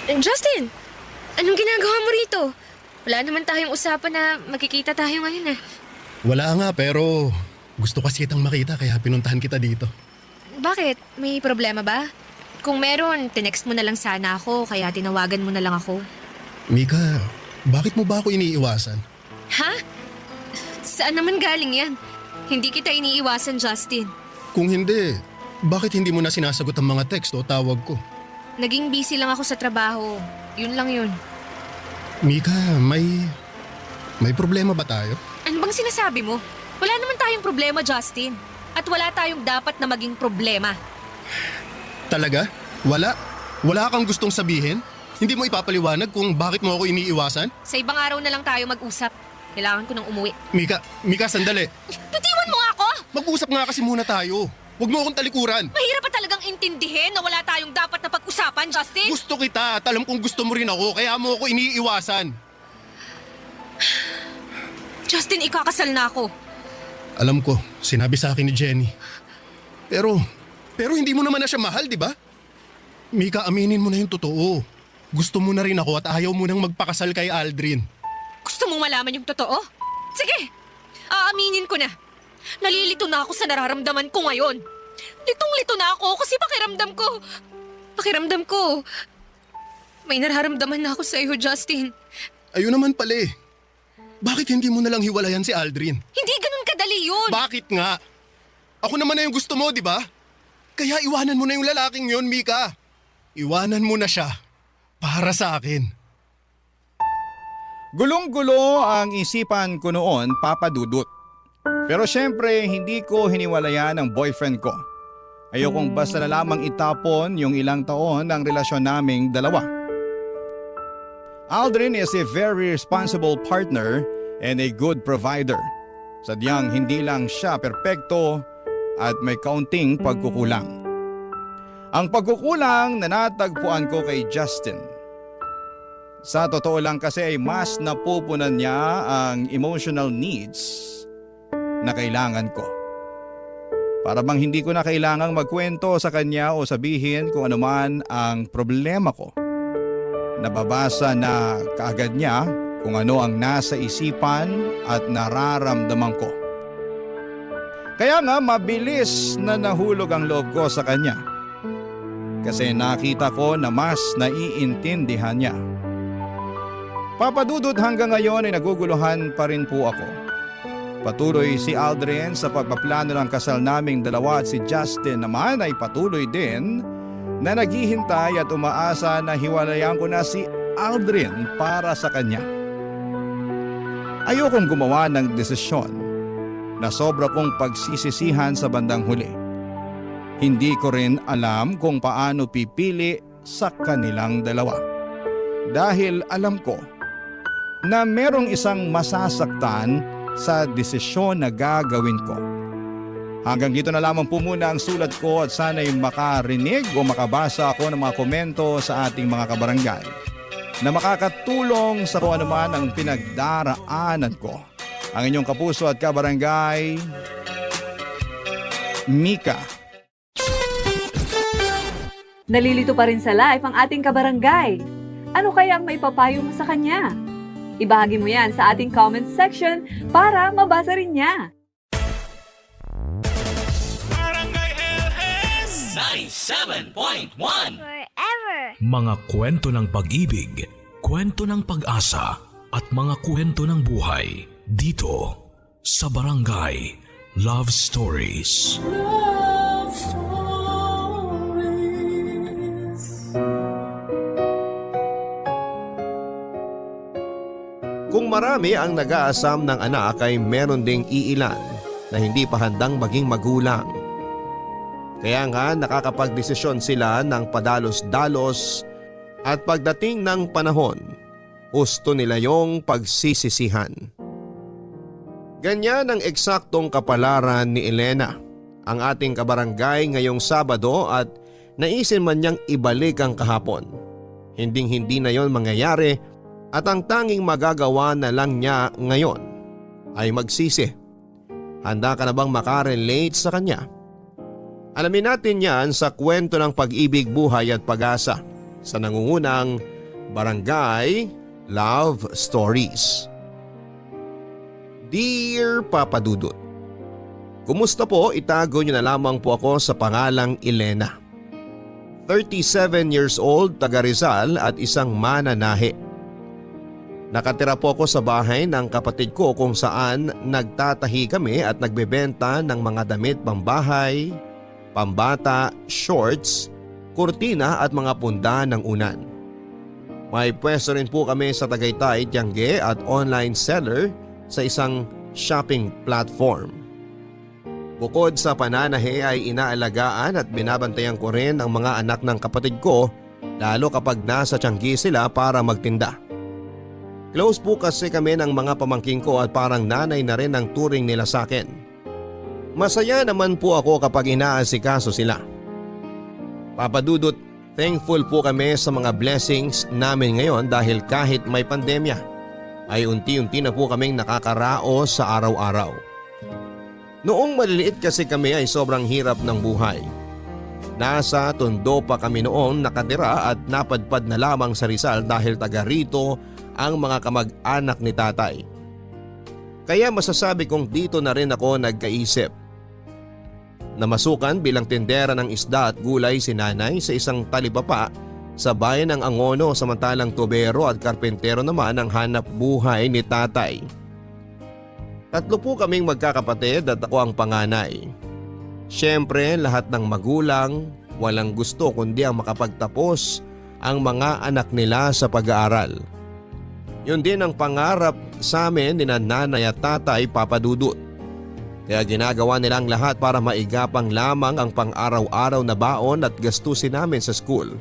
Justin! Anong ginagawa mo rito? Wala naman tayong usapan na magkikita tayo ngayon eh. wala nga pero gusto kasi kitang makita kaya pinuntahan kita dito. Bakit? May problema ba? Kung meron, tinext mo na lang sana ako kaya tinawagan mo na lang ako. Mika, bakit mo ba ako iniiwasan? Ha? Saan naman galing yan? Hindi kita iniiwasan, Justin. Kung hindi, bakit hindi mo na sinasagot ang mga text o tawag ko? Naging busy lang ako sa trabaho. Yun lang yun. Mika, may problema ba tayo? Ano bang sinasabi mo? Wala naman tayong problema, Justin. At wala tayong dapat na maging problema. Talaga? Wala? Wala kang gustong sabihin? Hindi mo ipapaliwanag kung bakit mo ako iniiwasan? Sa ibang araw na lang tayo mag-usap. Kailangan ko nang umuwi. Mika, sandali. Bitiwan mo nga ako! Mag-usap nga kasi muna tayo. Huwag mo akong talikuran. Mahirap pa talagang intindihin na wala tayong dapat na pag-usapan, Justin. Gusto kita at alam kong gusto mo rin ako kaya mo ako iniiwasan. Justin, ikakasal na ako. Alam ko, sinabi sa akin ni Jenny. Pero hindi mo naman na siya mahal, di ba? Mika, aminin mo na yung totoo. Gusto mo na rin ako at ayaw mo nang magpakasal kay Aldrin. Gusto mong malaman yung totoo? Sige, aaminin ko na. Nalilito na ako sa nararamdaman ko ngayon. Litong-lito na ako kasi pakiramdam ko, may nararamdaman na ako sa iyo, Justin. Ayun naman pala eh. Bakit hindi mo na lang hiwalayan si Aldrin? Hindi ganun kadali yun. Bakit nga? Ako naman na yung gusto mo, di ba? Kaya iwanan mo na yung lalaking yon, Mika. Iwanan mo na siya. Para sa akin. Gulong-gulo ang isipan ko noon, Papa Dudut. Pero syempre, hindi ko hiniwalayan ang boyfriend ko. Ayokong basta na lamang itapon yung ilang taon ng relasyon naming dalawa. Aldrin is a very responsible partner and a good provider. Sadyang hindi lang siya perpekto at may kaunting pagkukulang. Ang pagkukulang na natagpuan ko kay Justin. Sa totoo lang kasi ay mas napupunan niya ang emotional needs na kailangan ko. Para bang hindi ko na kailangang magkwento sa kanya o sabihin kung ano man ang problema ko. Nababasa na kaagad niya kung ano ang nasa isipan at nararamdaman ko. Kaya nga mabilis na nahulog ang loob ko sa kanya. Kasi nakita ko na mas naiintindihan niya. Papadudod hanggang ngayon ay naguguluhan pa rin po ako. Patuloy si Aldrin sa pagpaplano ng kasal naming dalawa at si Justin naman ay patuloy din na naghihintay at umaasa na hiwalayan ko na si Aldrin para sa kanya. Ayokong gumawa ng desisyon na sobra kong pagsisisihan sa bandang huli. Hindi ko rin alam kung paano pipili sa kanilang dalawa. Dahil alam ko na merong isang masasaktan sa desisyon na gagawin ko. Hanggang dito na lamang po muna ang sulat ko at sana'y makarinig o makabasa ako ng mga komento sa ating mga kabarangay na makakatulong sa kung anuman ang pinagdaraanan ko. Ang inyong kapuso at kabarangay, Mika. Nalilito pa rin sa live ang ating kabarangay. Ano kaya ang maipapayo mo sa kanya? Ibahagi mo yan sa ating comment section para mabasa rin niya. Barangay LS 97.1 Mga kwento ng pag-ibig, kwento ng pag-asa at mga kwento ng buhay dito sa Barangay Love Stories. Love Stories. Kung marami ang nag-aasam ng anak ay meron ding iilan na hindi pa handang maging magulang. Kaya nga nakakapagdesisyon sila ng padalos-dalos at pagdating ng panahon, husto nila yung pagsisisihan. Ganyan ang eksaktong kapalaran ni Elena, ang ating kabarangay ngayong Sabado, at naisin man niyang ibalik ang kahapon. Hinding-hindi na yon mangyayari at ang tanging magagawa na lang niya ngayon ay magsisi. Handa ka na bang makarelate sa kanya? Alamin natin yan sa kwento ng pag-ibig, buhay at pag-asa sa nangungunang Barangay Love Stories. Dear Papa Dudut, kumusta po? Itago niyo na lamang po ako sa pangalang Elena. 37 years old, taga Rizal at isang mananahe. Nakatira po ako sa bahay ng kapatid ko kung saan nagtatahi kami at nagbebenta ng mga damit pambahay, pambata, shorts, kurtina at mga punda ng unan. May pwesto rin po kami sa Tagaytay, Tiangge at online seller sa isang shopping platform. Bukod sa pananahe ay inaalagaan at binabantayan ko rin ang mga anak ng kapatid ko, lalo kapag nasa Tiangge sila para magtinda. Close po kasi kami ng mga pamangking ko at parang nanay na rin ang turing nila sa akin. Masaya naman po ako kapag inaasikaso sila. Papa Dudut, thankful po kami sa mga blessings namin ngayon dahil kahit may pandemya ay unti-unti na po kaming nakakaraos sa araw-araw. Noong maliliit kasi kami ay sobrang hirap ng buhay. Nasa Tondo pa kami noong nakatira at napadpad na lamang sa Rizal dahil taga rito ang mga kamag-anak ni tatay. Kaya masasabi kong dito na rin ako nagkaisip. Namasukan bilang tindera ng isda at gulay si nanay sa isang talipapa sa bayan ng Angono, samantalang tubero at karpentero naman ang hanap buhay ni tatay. Tatlo po kaming magkakapatid at ako ang panganay. Siyempre lahat ng magulang walang gusto kundi ang makapagtapos ang mga anak nila sa pag-aaral. Yun din ang pangarap sa amin ni nanay at tatay, Papa Dudut. Kaya ginagawa nilang lahat para maigapang lamang ang pang-araw-araw na baon at gastusin namin sa school.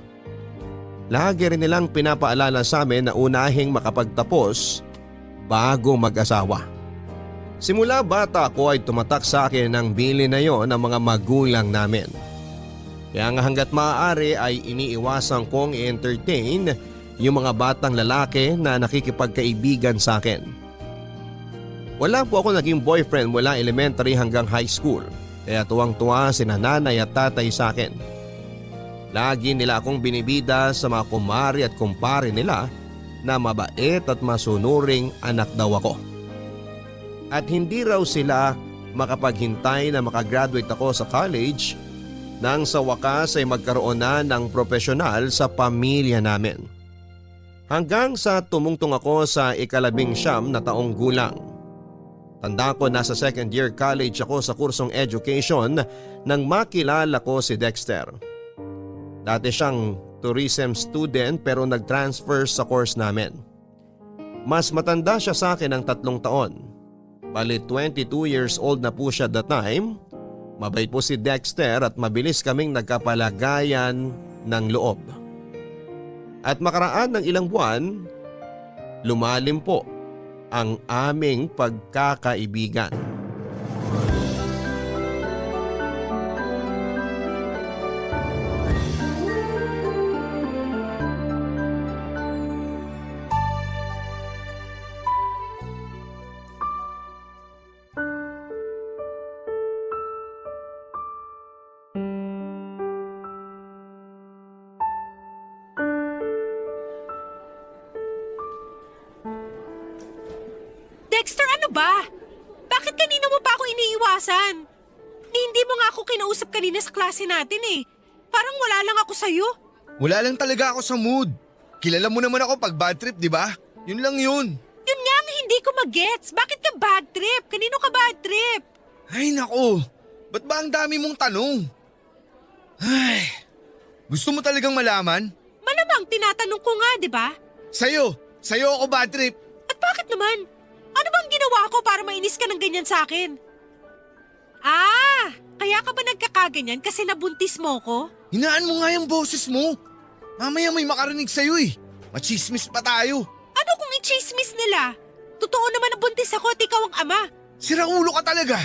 Lagi rin nilang pinapaalala sa amin na unahing makapagtapos bago mag-asawa. Simula bata ko ay tumatak sa akin ang bili na yon ng mga magulang namin. Kaya nga hanggat maaari ay iniiwasan kong i-entertain yung mga batang lalaki na nakikipagkaibigan sa akin. Wala po ako naging boyfriend mula elementary hanggang high school, kaya tuwang-tuwa sina nanay at tatay sa akin. Lagi nila akong binibida sa mga kumari at kumpare nila na mabait at masunuring anak daw ako. At hindi raw sila makapaghintay na makagraduate ako sa college nang sa wakas ay magkaroon na ng profesional sa pamilya namin. Hanggang sa tumungtong ako sa 19 na taong gulang. Tanda ko nasa second year college ako sa kursong education nang makilala ko si Dexter. Dati siyang tourism student pero nag-transfer sa course namin. Mas matanda siya sa akin ng 3 taon. Bali 22 years old na po siya that time. Mabait po si Dexter at mabilis kaming nagkapalagayan ng loob. At makaraan ng ilang buwan, lumalim po ang aming pagkakaibigan. Dexter, ano ba? Bakit kanina mo pa ako iniiwasan? Hindi mo nga ako kinausap kanina sa klase natin eh. Parang wala lang ako sa'yo. Wala lang talaga ako sa mood. Kilala mo naman ako pag bad trip, di ba? Yun lang yun. Yun nga ang hindi ko magets. Bakit ka bad trip? Kanino ka bad trip? Ay nako, ba't ba ang dami mong tanong? Ay, gusto mo talagang malaman? Malamang tinatanong ko nga, di ba? Sa'yo ako bad trip. At bakit naman? Ano bang ginawa ko para mainis ka ng ganyan sa akin? Ah, kaya ka ba nagkakaganyan kasi nabuntis mo ko? Hinaan mo nga yung boses mo. Mamaya may makarinig sa'yo eh. Machismis pa tayo. Ano kung chismis nila. Totoo naman na buntis ako at ikaw ang ama. Sira ulo ka talaga.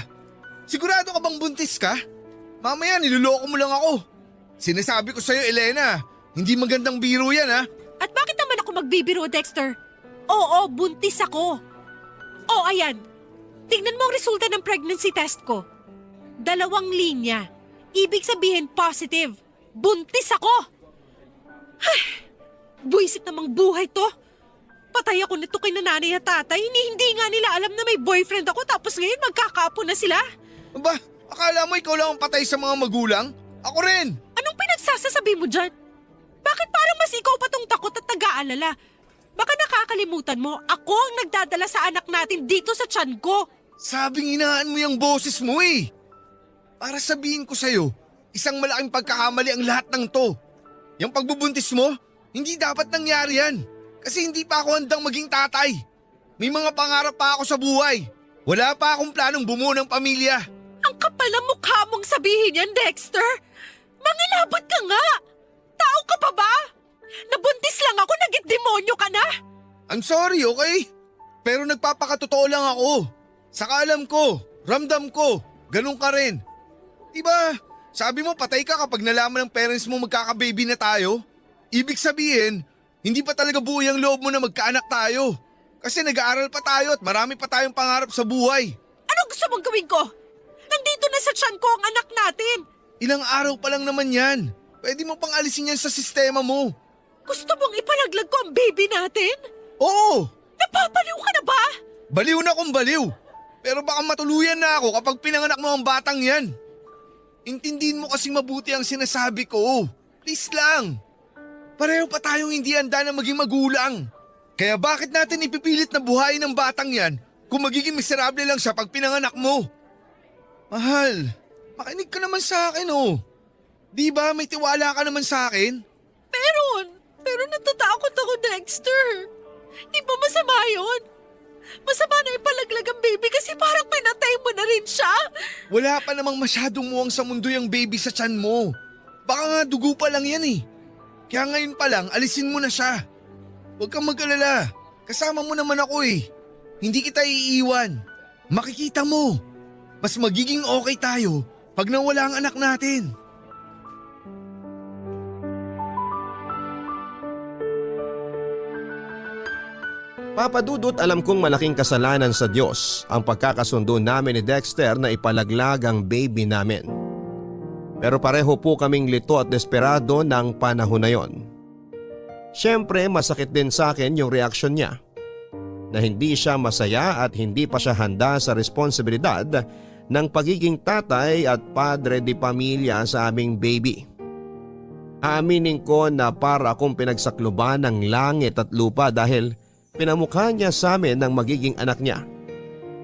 Sigurado ka bang buntis ka? Mamaya niloloko mo lang ako. Sinasabi ko sa'yo, Elena, hindi magandang biro yan ha. At bakit naman ako magbibiro, Dexter? Oo, buntis ako. Oh, ayan. Tingnan mo ang resulta ng pregnancy test ko. 2 linya. Ibig sabihin positive. Buntis ako. Ay, buwisit namang buhay to. Patay ako nito kay nanay at tatay. Hindi nga nila alam na may boyfriend ako tapos ngayon magkakaapo na sila. Ba, akala mo ikaw lang ang patay sa mga magulang? Ako rin. Anong pinagsasasabi mo dyan? Bakit parang mas ikaw pa tong takot at nag-aalala? Baka nakakalimutan mo, ako ang nagdadala sa anak natin dito sa tiyan ko. Sabing hinaan mo yung boses mo eh. Para sabihin ko sa'yo, isang malaking pagkakamali ang lahat ng to. Yung pagbubuntis mo, hindi dapat nangyari yan. Kasi hindi pa ako handang maging tatay. May mga pangarap pa ako sa buhay. Wala pa akong planong bumuo ng pamilya. Ang kapal ng mukha mong sabihin yan, Dexter. Mangilabot ka nga. Tao ka pa ba? Nabuntis lang ako, naging demonyo ka na. I'm sorry, okay? Pero nagpapakatotoo lang ako. Saka alam ko, ramdam ko, ganun ka rin. Diba, sabi mo patay ka kapag nalaman ng parents mo magkaka-baby na tayo? Ibig sabihin, hindi pa talaga buo yung loob mo na magkaanak tayo. Kasi nag-aaral pa tayo at marami pa tayong pangarap sa buhay. Anong gusto mong gawin ko? Nandito na sa tiyan ko ang anak natin. Ilang araw pa lang naman yan. Pwede mo pang alisin yan sa sistema mo. Gusto mong ipalaglag ko ang baby natin? Oo! Napapaliw ka na ba? Baliw na kung baliw. Pero baka matuluyan na ako kapag pinanganak mo ang batang yan. Intindihin mo kasing mabuti ang sinasabi ko. Please lang. Pareho pa tayong hindi handa na maging magulang. Kaya bakit natin ipipilit na buhayin ng batang yan kung magiging miserable lang siya pag pinanganak mo? Mahal, makinig ka naman sa akin oh. Di ba may tiwala ka naman sa akin? Pero natatakot ako, Dexter. Di ba masama yun? Masama na ipalaglag ang baby kasi parang pinatay mo na rin siya. Wala pa namang masyadong muwang sa mundo yung baby sa tiyan mo. Baka nga dugo pa lang yan eh. Kaya ngayon pa lang, alisin mo na siya. Huwag kang mag-alala. Kasama mo naman ako eh. Hindi kita iiwan. Makikita mo. Mas magiging okay tayo pag nawala ang anak natin. Papa Dudut, alam kong malaking kasalanan sa Diyos ang pagkakasundo namin ni Dexter na ipalaglag ang baby namin. Pero pareho po kaming lito at desperado ng panahon na yon. Siyempre masakit din sa akin yung reaksyon niya na hindi siya masaya at hindi pa siya handa sa responsibilidad ng pagiging tatay at padre di pamilya sa aming baby. Aaminin ko na para akong pinagsakluban ng langit at lupa dahil pinamukha niya sa amin ng magiging anak niya.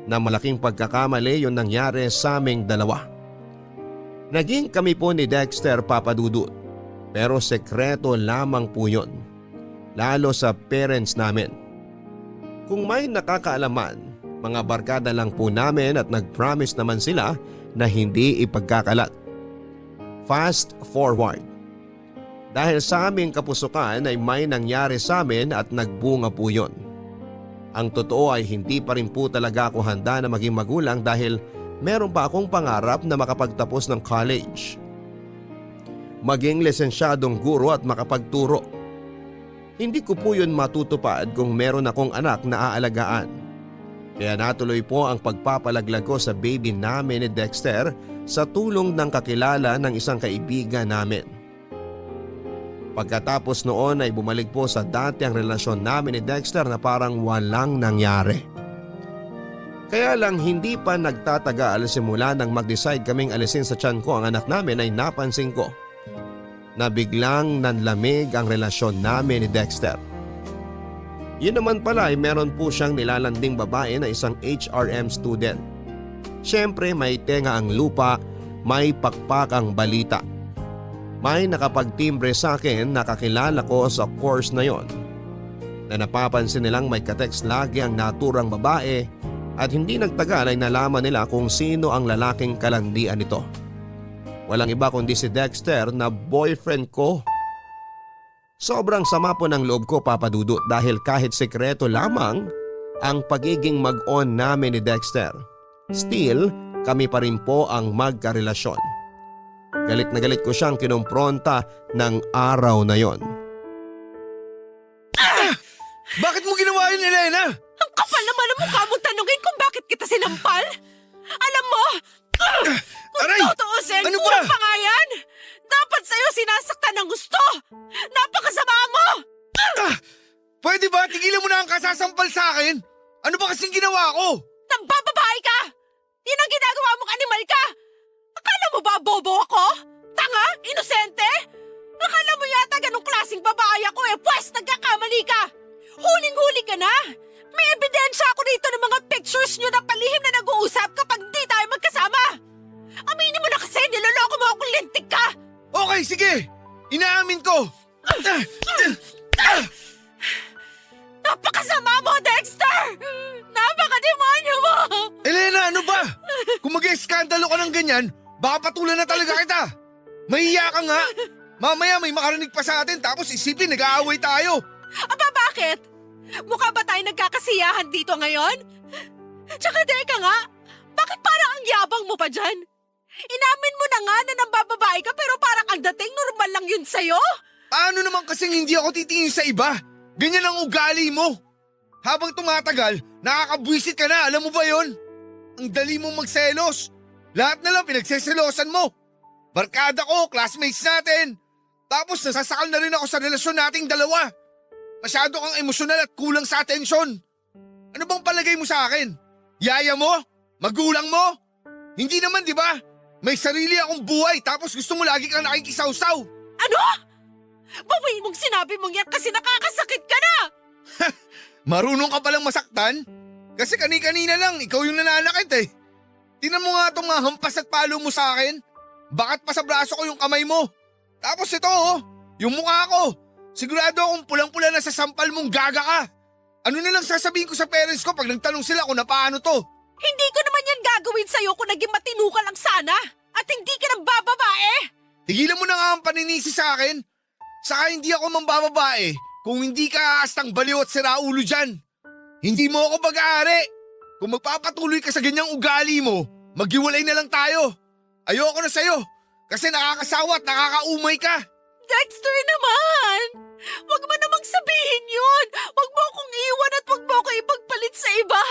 Na malaking pagkakamali yung nangyari sa aming dalawa. Naging kami po ni Dexter, Papa Dudut, pero sekreto lamang po yun. Lalo sa parents namin. Kung may nakakaalaman, mga barkada lang po namin at nag-promise naman sila na hindi ipagkakalat. Fast forward. Dahil sa aming kapusukan ay may nangyari sa amin at nagbunga po yun. Ang totoo ay hindi pa rin po talaga ako handa na maging magulang dahil meron pa akong pangarap na makapagtapos ng college. Maging lisensyadong guro at makapagturo. Hindi ko po yun matutupad kung meron akong anak na aalagaan. Kaya natuloy po ang pagpapalaglag ko sa baby namin ni Dexter sa tulong ng kakilala ng isang kaibigan namin. Pagkatapos noon ay bumalik po sa dati ang relasyon namin ni Dexter na parang walang nangyari. Kaya lang hindi pa nagtatagal simula nang mag-decide kaming alisin sa tiyan ko ang anak namin ay napansin ko na biglang nanlamig ang relasyon namin ni Dexter. Yun naman pala ay meron po siyang nilalanding babae na isang HRM student. Siyempre may tenga ang lupa, may pakpak ang balita. May nakapagtimbre sa akin na kakilala ko sa course na yon. Na napapansin nilang may katext lagi ang naturang babae at hindi nagtagal ay nalaman nila kung sino ang lalaking kalandian nito. Walang iba kundi si Dexter na boyfriend ko. Sobrang sama po ng loob ko, Papa Dudut, dahil kahit sekreto lamang ang pagiging mag-on namin ni Dexter, still kami pa rin po ang magkarelasyon. Galit na galit ko siyang kinumpronta ng araw na yon. Bakit mo ginawa yun, Elena? Ang kapal naman ang mukha mong tanungin kung bakit kita sinampal. Alam mo, kung Aray! tutuusin, Ano ba? kulang pa nga yan. Dapat sa'yo sinasaktan ng gusto. Napakasama mo! Pwede ba tigilan mo na ang kasasampal sa akin? Ano ba kasing ginawa ko? Nambababae ka! Yan ang ginagawa mong animal ka! Akala mo ba bobo ako? Tanga? Inosente? Akala mo yata ganong klaseng babae ako pwes nagkakamali ka! Huling-huli ka na! May ebidensya ako dito ng mga pictures nyo na palihim na nag-uusap kapag di tayo magkasama! Aminin mo na kasi, niloloko mo akong lintik ka! Okay, sige! Inaamin ko! Napakasama mo, Dexter! Napakademonyo mo! Elena, ano ba? Kung mag-eskandalo ka ng ganyan, baka patulan na talaga kita! Mahiya ka nga! Mamaya may makarinig pa sa atin tapos isipin nag-aaway tayo! Aba, bakit? Mukha ba tayo nagkakasiyahan dito ngayon? Tsaka teka nga, bakit parang ang yabang mo pa dyan? Inamin mo na nga na nambababae ka pero parang ang dating normal lang yun sa'yo? Paano naman kasing hindi ako titingin sa iba? Ganyan ang ugali mo! Habang tumatagal, nakakabwisit ka na, alam mo ba yon? Ang dali mong magselos. Lahat na lang pinagseselosan mo. Barkada ko, classmates natin. Tapos nasasakal na rin ako sa relasyon nating dalawa. Masyado kang emosyonal at kulang sa atensyon. Ano bang palagay mo sa akin? Yaya mo? Magulang mo? Hindi naman, di ba? May sarili akong buhay tapos gusto mo lagi kang nakikisawsaw. Ano? Bawiin mong sinabi mong yan kasi nakakasakit ka na! Marunong ka palang masaktan? Kasi kani-kanina lang, ikaw yung nananakit eh. Tinan mo nga itong mga hampas at palo mo sa akin. Bakit pa sa braso ko yung kamay mo? Tapos ito yung mukha ko. Sigurado akong pulang-pula na sa sampal mong gaga ka. Ano na lang sasabihin ko sa parents ko pag nagtanong sila kung napaano to? Hindi ko naman yan gagawin sa'yo kung naging matino ka lang sana at hindi ka nang bababae! Tigilan mo na nga ang paninisi sa akin. Saka hindi ako mambababae kung hindi ka aastang baliw at siraulo dyan. Hindi mo ako pag-aari. Kung magpapatuloy ka sa ganyang ugali mo, maghiwalay na lang tayo. Ayoko na sa'yo kasi nakakasawa at nakakaumay ka. Dexter naman! Huwag mo namang sabihin yun! Huwag mo akong iwan at huwag mo ako ipagpalit sa iba!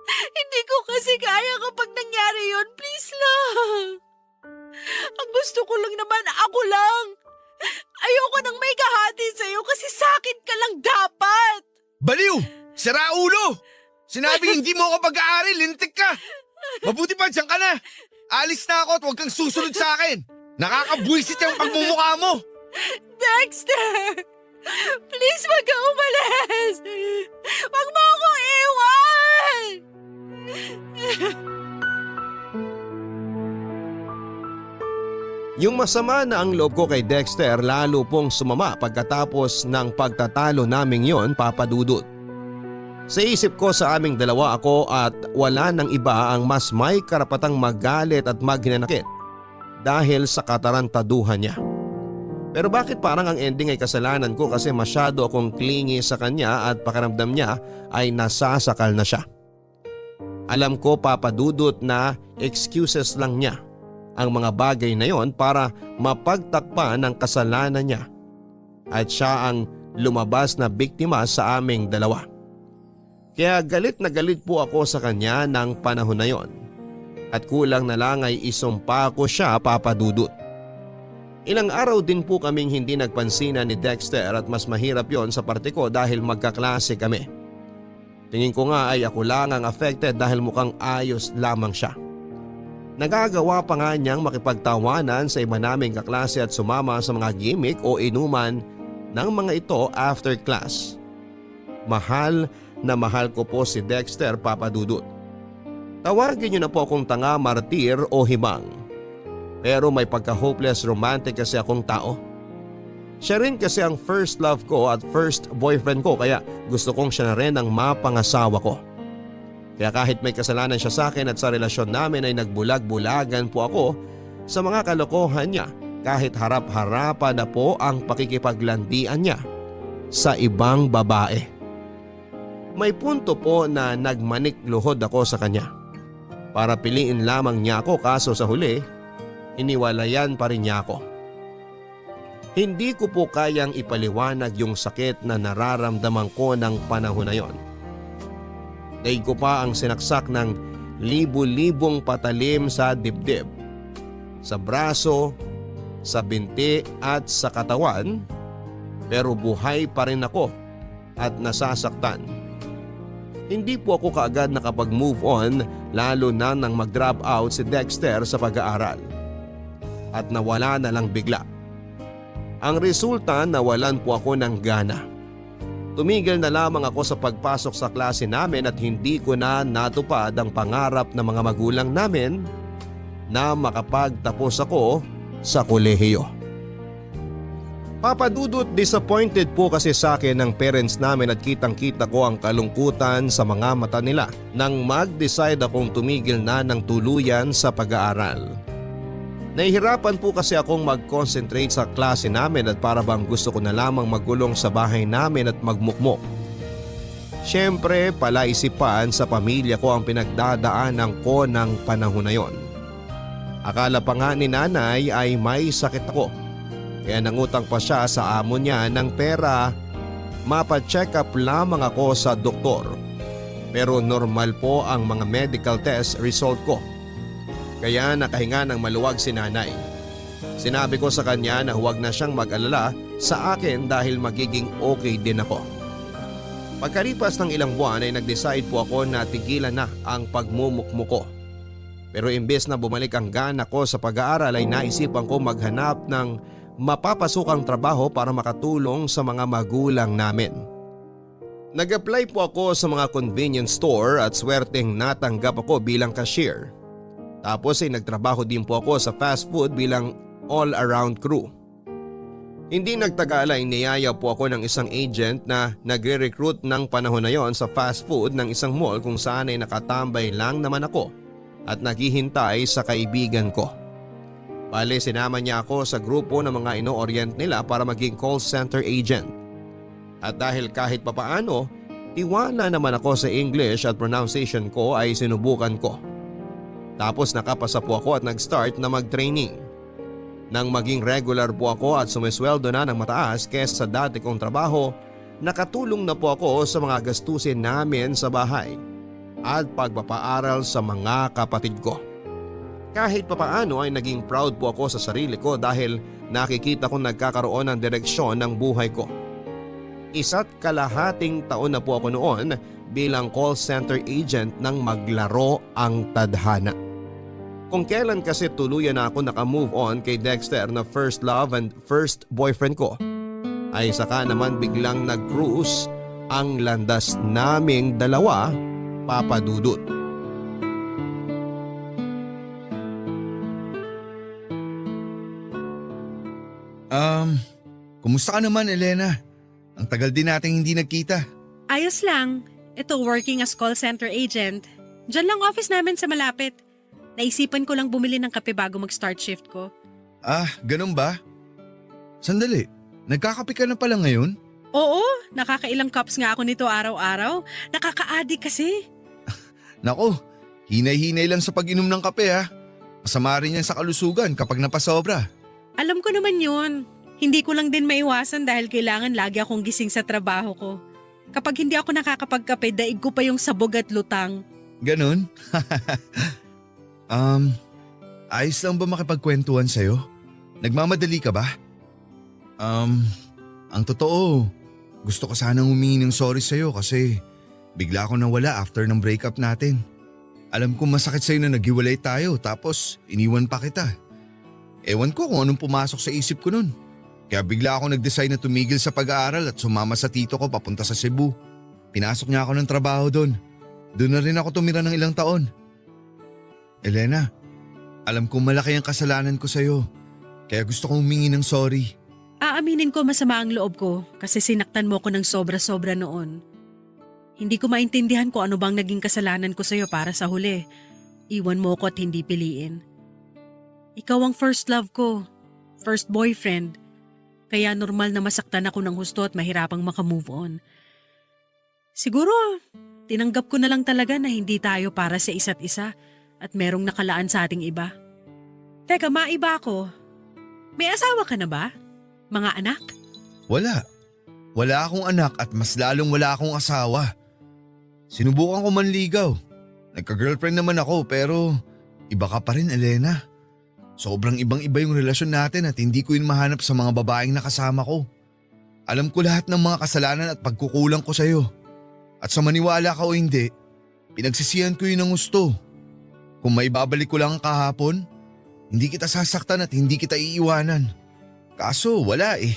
Hindi ko kasi kaya kapag nangyari yun, please lang! Ang gusto ko lang naman, ako lang! Ayoko nang may kahati sa'yo kasi sakit ka lang dapat! Baliw! Siraulo! Sinabi hindi mo ako pag-aari, lintik ka! Mabuti pa, dyan ka na! Alis na ako at huwag kang susunod sa akin! Nakakabwisit yung pagmumukha mo! Dexter! Please wag ka umalis! Wag mo akong iwan! Yung masama na ang loob ko kay Dexter lalo pong sumama pagkatapos ng pagtatalo naming yon, Papa Dudut. Sa isip ko sa aming dalawa ako at wala ng iba ang mas may karapatang magalit at maghinanakit dahil sa katarantaduhan niya. Pero bakit parang ang ending ay kasalanan ko kasi masyado akong clingy sa kanya at pakiramdam niya ay nasasakal na siya. Alam ko, Papa Dudut, na excuses lang niya ang mga bagay na yon para mapagtakpan ng kasalanan niya at siya ang lumabas na biktima sa aming dalawa. Kaya galit na galit po ako sa kanya ng panahon na yon at kulang na lang ay isumpa ko siya, Papa Dudut. Ilang araw din po kaming hindi nagpansinan ni Dexter at mas mahirap yon sa parte ko dahil magkaklase kami. Tingin ko nga ay ako lang ang affected dahil mukhang ayos lamang siya. Nagagawa pa nga niyang makipagtawanan sa iba naming kaklase at sumama sa mga gimmick o inuman ng mga ito after class. Mahal na mahal ko po si Dexter, Papa Dudut. Tawagin niyo na po akong tanga, martir o himang. Pero may pagka-hopeless romantic kasi akong tao. Siya rin kasi ang first love ko at first boyfriend ko kaya gusto kong siya na rin ang mapangasawa ko. Kaya kahit may kasalanan siya sa akin at sa relasyon namin ay nagbulag-bulagan po ako sa mga kalokohan niya kahit harap-harapan na po ang pakikipaglandian niya sa ibang babae. May punto po na nagmanik-luhod ako sa kanya para piliin lamang niya ako, kaso sa huli, iniwalayan pa rin niya ako. Hindi ko po kayang ipaliwanag yung sakit na nararamdaman ko ng panahon na yon. Daig ko pa ang sinaksak ng libu-libong patalim sa dibdib, sa braso, sa binti at sa katawan, pero buhay pa rin ako at nasasaktan. Hindi po ako kaagad nakapag-move on, lalo na nang mag-drop out si Dexter sa pag-aaral. At nawala na lang bigla. Ang resulta, nawalan po ako ng gana. Tumigil na lamang ako sa pagpasok sa klase namin at hindi ko na natupad ang pangarap ng mga magulang namin na makapagtapos ako sa kolehiyo. Papadudot, disappointed po kasi sa akin ng parents namin at kitang-kita ko ang kalungkutan sa mga mata nila nang mag-decide akong tumigil na ng tuluyan sa pag-aaral. Nahihirapan po kasi akong mag-concentrate sa klase namin at para bang gusto ko na lamang magulong sa bahay namin at magmukmok. Siyempre, palaisipan sa pamilya ko ang pinagdadaanan ko ng panahon na yon. Akala pa nga ni nanay ay may sakit ako. Kaya nangutang pa siya sa amo niya ng pera, mapa-check up lamang ako sa doktor. Pero normal po ang mga medical test result ko. Kaya nakahinga ng maluwag si nanay. Sinabi ko sa kanya na huwag na siyang mag-alala sa akin dahil magiging okay din ako. Pagkalipas ng ilang buwan ay nag-decide po ako na tigilan na ang pagmumukmuko. Pero imbes na bumalik ang gana ko sa pag-aaral ay naisipan ko maghanap ng mapapasukang trabaho para makatulong sa mga magulang namin. Nag-apply po ako sa mga convenience store at swerteng natanggap ako bilang cashier. Tapos ay nagtrabaho din po ako sa fast food bilang all-around crew. Hindi nagtagal ay niyaya po ako ng isang agent na nagre-recruit ng panahon na yon sa fast food ng isang mall kung saan ay nakatambay lang naman ako at naghihintay sa kaibigan ko. Bale, sinama niya ako sa grupo ng mga ino-orient nila para maging call center agent. At dahil kahit papaano, tiwala naman ako sa English at pronunciation ko ay sinubukan ko. Tapos nakapasa po ako at nag-start na mag-training. Nang maging regular po ako at sumisweldo na ng mataas kesa sa dati kong trabaho, nakatulong na po ako sa mga gastusin namin sa bahay at pagpapaaral sa mga kapatid ko. Kahit papaano ay naging proud po ako sa sarili ko dahil nakikita kong nagkakaroon ng direksyon ng buhay ko. 1.5 taon na po ako noon bilang call center agent nang maglaro ang tadhana. Kung kailan kasi tuluyan na ako naka-move on kay Dexter na first love and first boyfriend ko, ay saka naman biglang nag-cruise ang landas naming dalawa, Papa Dudut. Kumusta ka naman, Elena? Ang tagal din nating hindi nagkita. Ayos lang. Ito, working as call center agent. Diyan lang office namin sa malapit. Naisipan ko lang bumili ng kape bago mag-start shift ko. Ah, ganun ba? Sandali, nagkakape ka na pala ngayon? Oo, nakakailang cups nga ako nito araw-araw. Nakaka-addict kasi. Nako, hinay-hinay lang sa pag-inom ng kape ha. Masama rin yan sa kalusugan kapag napasobra. Alam ko naman yun. Hindi ko lang din maiwasan dahil kailangan lagi akong gising sa trabaho ko. Kapag hindi ako nakakapagkape, daig ko pa yung sabog at lutang. Ganun? Ayos lang ba makipagkwentuhan sa'yo? Nagmamadali ka ba? Ang totoo, gusto ko sanang humingi ng sorry sa'yo kasi bigla ako nawala after ng breakup natin. Alam ko masakit sa'yo na naghiwalay tayo tapos iniwan pa kita. Ewan ko kung anong pumasok sa isip ko nun. Kaya bigla ako nag-decide na tumigil sa pag-aaral at sumama sa tito ko papunta sa Cebu. Pinasok niya ako ng trabaho doon. Doon na rin ako tumira ng ilang taon. Elena, alam kong malaki ang kasalanan ko sa'yo. Kaya gusto kong humingi ng sorry. Aaminin ko masama ang loob ko kasi sinaktan mo ko ng sobra-sobra noon. Hindi ko maintindihan kung ano bang naging kasalanan ko sa'yo para sa huli. Iwan mo ko at hindi piliin. Ikaw ang first love ko. first boyfriend. Kaya normal na masaktan ako ng husto at mahirapang makamove on. Siguro, tinanggap ko na lang talaga na hindi tayo para sa isa't isa at merong nakalaan sa ating iba. Teka, maiba ako. May asawa ka na ba? Mga anak? Wala. Wala akong anak at mas lalong wala akong asawa. Sinubukan ko manligaw. Nagka-girlfriend naman ako pero iba ka pa rin, Elena. Sobrang ibang-iba yung relasyon natin at hindi ko yun mahanap sa mga babaeng nakasama ko. Alam ko lahat ng mga kasalanan at pagkukulang ko sa'yo. At sa maniwala ka o hindi, pinagsisihan ko yun ng gusto. Kung maibabalik ko lang ang kahapon, hindi kita sasaktan at hindi kita iiwanan. Kaso wala eh.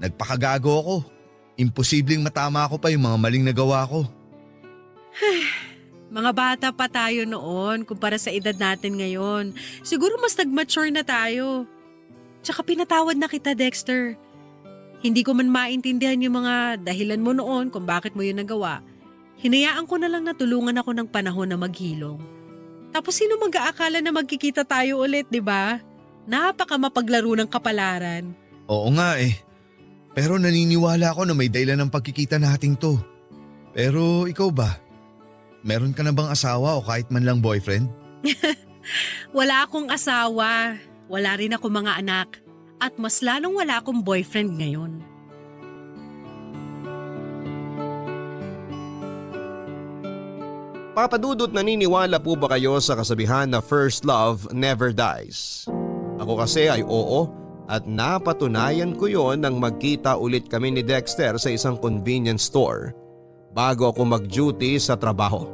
Nagpakagago ako. Imposibleng matama ko pa yung mga maling nagawa ko. Mga bata pa tayo noon kumpara sa edad natin ngayon. Siguro mas nag-mature na tayo. Tsaka pinatawad na kita, Dexter. Hindi ko man maintindihan yung mga dahilan mo noon kung bakit mo yun nagawa. Hinayaan ko na lang na tulungan ako ng panahon na maghilom. Tapos sino mag-aakala na magkikita tayo ulit, di ba? Napaka mapaglaro ng kapalaran. Oo nga eh. Pero naniniwala ako na may dahilan ng pagkikita nating to. Pero ikaw ba? Meron ka na bang asawa o kahit man lang boyfriend? Wala akong asawa. Wala rin ako mga anak. At mas lalong wala akong boyfriend ngayon. Papa Dudut, naniniwala po ba kayo sa kasabihan na first love never dies? Ako kasi ay oo at napatunayan ko yon nang magkita ulit kami ni Dexter sa isang convenience store bago ako mag-duty sa trabaho.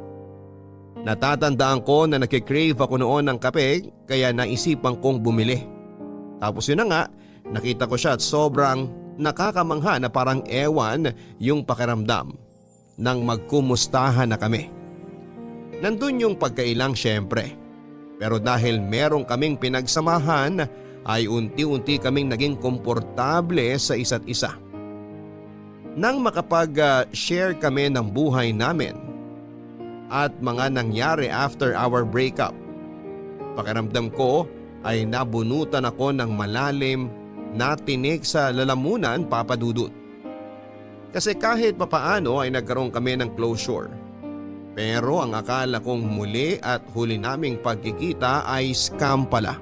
Natatandaan ko na nakikrave ako noon ng kape kaya naisipan kong bumili. Tapos yun na nga, nakita ko siya at sobrang nakakamangha na parang ewan yung pakiramdam nang magkumustahan na kami. Nandun yung pagkailang syempre. Pero dahil merong kaming pinagsamahan ay unti-unti kaming naging komportable sa isa't isa. Nang makapag-share kami ng buhay namin at mga nangyari after our breakup, pakiramdam ko ay nabunutan ako ng malalim na tinik sa lalamunan, Papa Dudut. Kasi kahit papaano ay nagkaroon kami ng closure. Pero ang akala kong muli at huli naming pagkikita ay scam pala.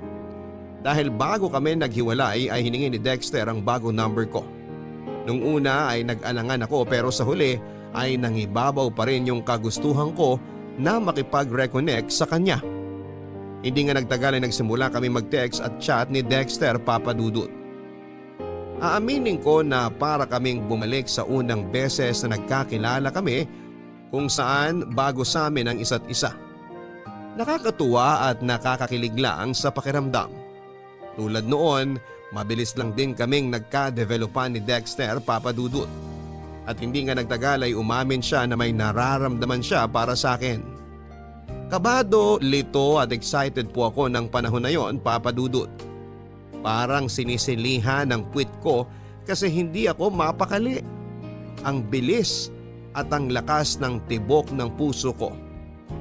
Dahil bago kami naghiwalay ay hiningi ni Dexter ang bago number ko. Nung una ay nag-alangan ako pero sa huli ay nangibabaw pa rin yung kagustuhan ko na makipag-reconnect sa kanya. Hindi nga nagtagal ay nagsimula kami mag-text at chat ni Dexter, Papa Dudut. Aaminin ko na para kaming bumalik sa unang beses na nagkakilala kami kung saan bago sa amin ang isa't isa. Nakakatuwa at nakakakilig lang sa pakiramdam. Tulad noon, mabilis lang din kaming nagka-developan ni Dexter, Papa Dudut. At hindi nga nagtagal ay umamin siya na may nararamdaman siya para sa akin. Kabado, lito at excited po ako ng panahon na yon, Papa Dudut. Parang sinisilihan ng puwit ko kasi hindi ako mapakali. Ang bilis at ang lakas ng tibok ng puso ko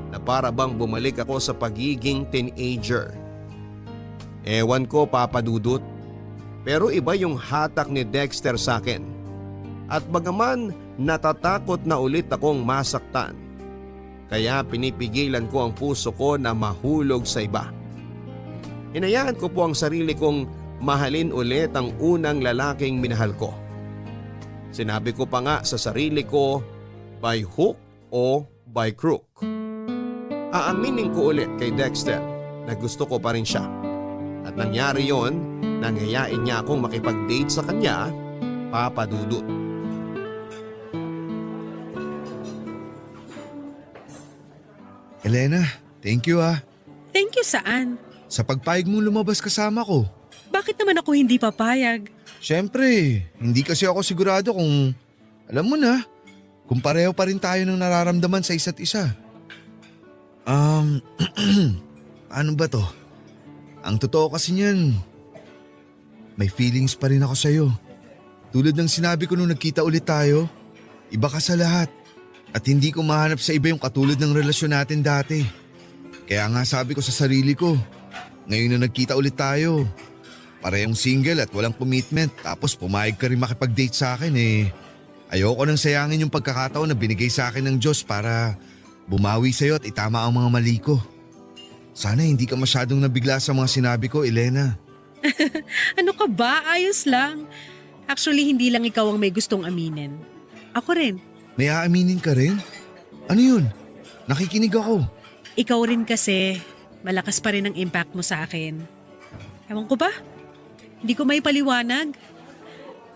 na para bang bumalik ako sa pagiging teenager. Ewan ko, Papa Dudut, pero iba yung hatak ni Dexter sa akin. At bagaman natatakot na ulit akong masaktan, kaya pinipigilan ko ang puso ko na mahulog sa iba. Hinayaan ko po ang sarili kong mahalin ulit ang unang lalaking minahal ko. Sinabi ko pa nga sa sarili ko, by hook o by crook. Aaminin ko ulit kay Dexter na gusto ko pa rin siya. At nangyari yon, nangyayain niya akong makipag-date sa kanya, Papa Dudut. Elena, thank you ah. Thank you saan? Sa pagpayag mong lumabas kasama ko. Bakit naman ako hindi papayag? Siyempre, hindi kasi ako sigurado kung, alam mo na, kung pareho pa rin tayo ng nararamdaman sa isa't isa. Ano ba to? Ang totoo kasi niyan, may feelings pa rin ako sa'yo. Tulad ng sinabi ko nung nagkita ulit tayo, iba ka sa lahat. At hindi ko mahanap sa iba yung katulad ng relasyon natin dati. Kaya nga sabi ko sa sarili ko, ngayon na nagkita ulit tayo, parehong single at walang commitment tapos pumayag ka rin makipag-date sa akin ayoko nang sayangin yung pagkakataon na binigay sa akin ng Diyos para bumawi sa'yo at itama ang mga mali ko. Sana hindi ka masyadong nabigla sa mga sinabi ko, Elena. Ano ka ba? Ayos lang. Actually, hindi lang ikaw ang may gustong aminin. Ako rin. May aaminin ka rin? Ano yun? Nakikinig ako. Ikaw rin kasi, malakas pa rin ang impact mo sa akin. Ewan ko ba? Hindi ko may paliwanag.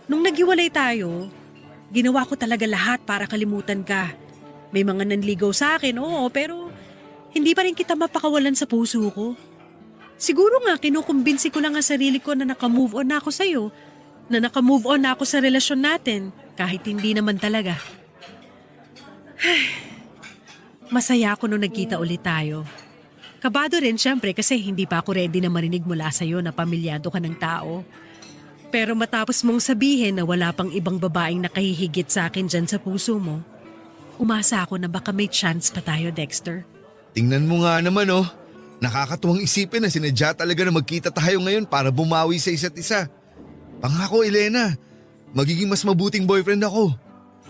Nung naghiwalay tayo, ginawa ko talaga lahat para kalimutan ka. May mga nanligaw sa akin, oo, pero hindi pa rin kita mapakawalan sa puso ko. Siguro nga kinukumbinsi ko lang ang sarili ko na nakamove on na ako sa'yo, na nakamove on na ako sa relasyon natin, kahit hindi naman talaga. Masaya ako nung nagkita ulit tayo. Kabado rin syempre kasi hindi pa ako ready na marinig mula sa'yo na pamilyado ka ng tao. Pero matapos mong sabihin na wala pang ibang babaeng nakahihigit sa akin dyan sa puso mo, umasa ako na baka may chance pa tayo, Dexter. Tingnan mo nga naman nakakatuwang isipin na sinadya talaga na magkita tayo ngayon para bumawi sa isa't isa. Pangako, Elena, magiging mas mabuting boyfriend ako.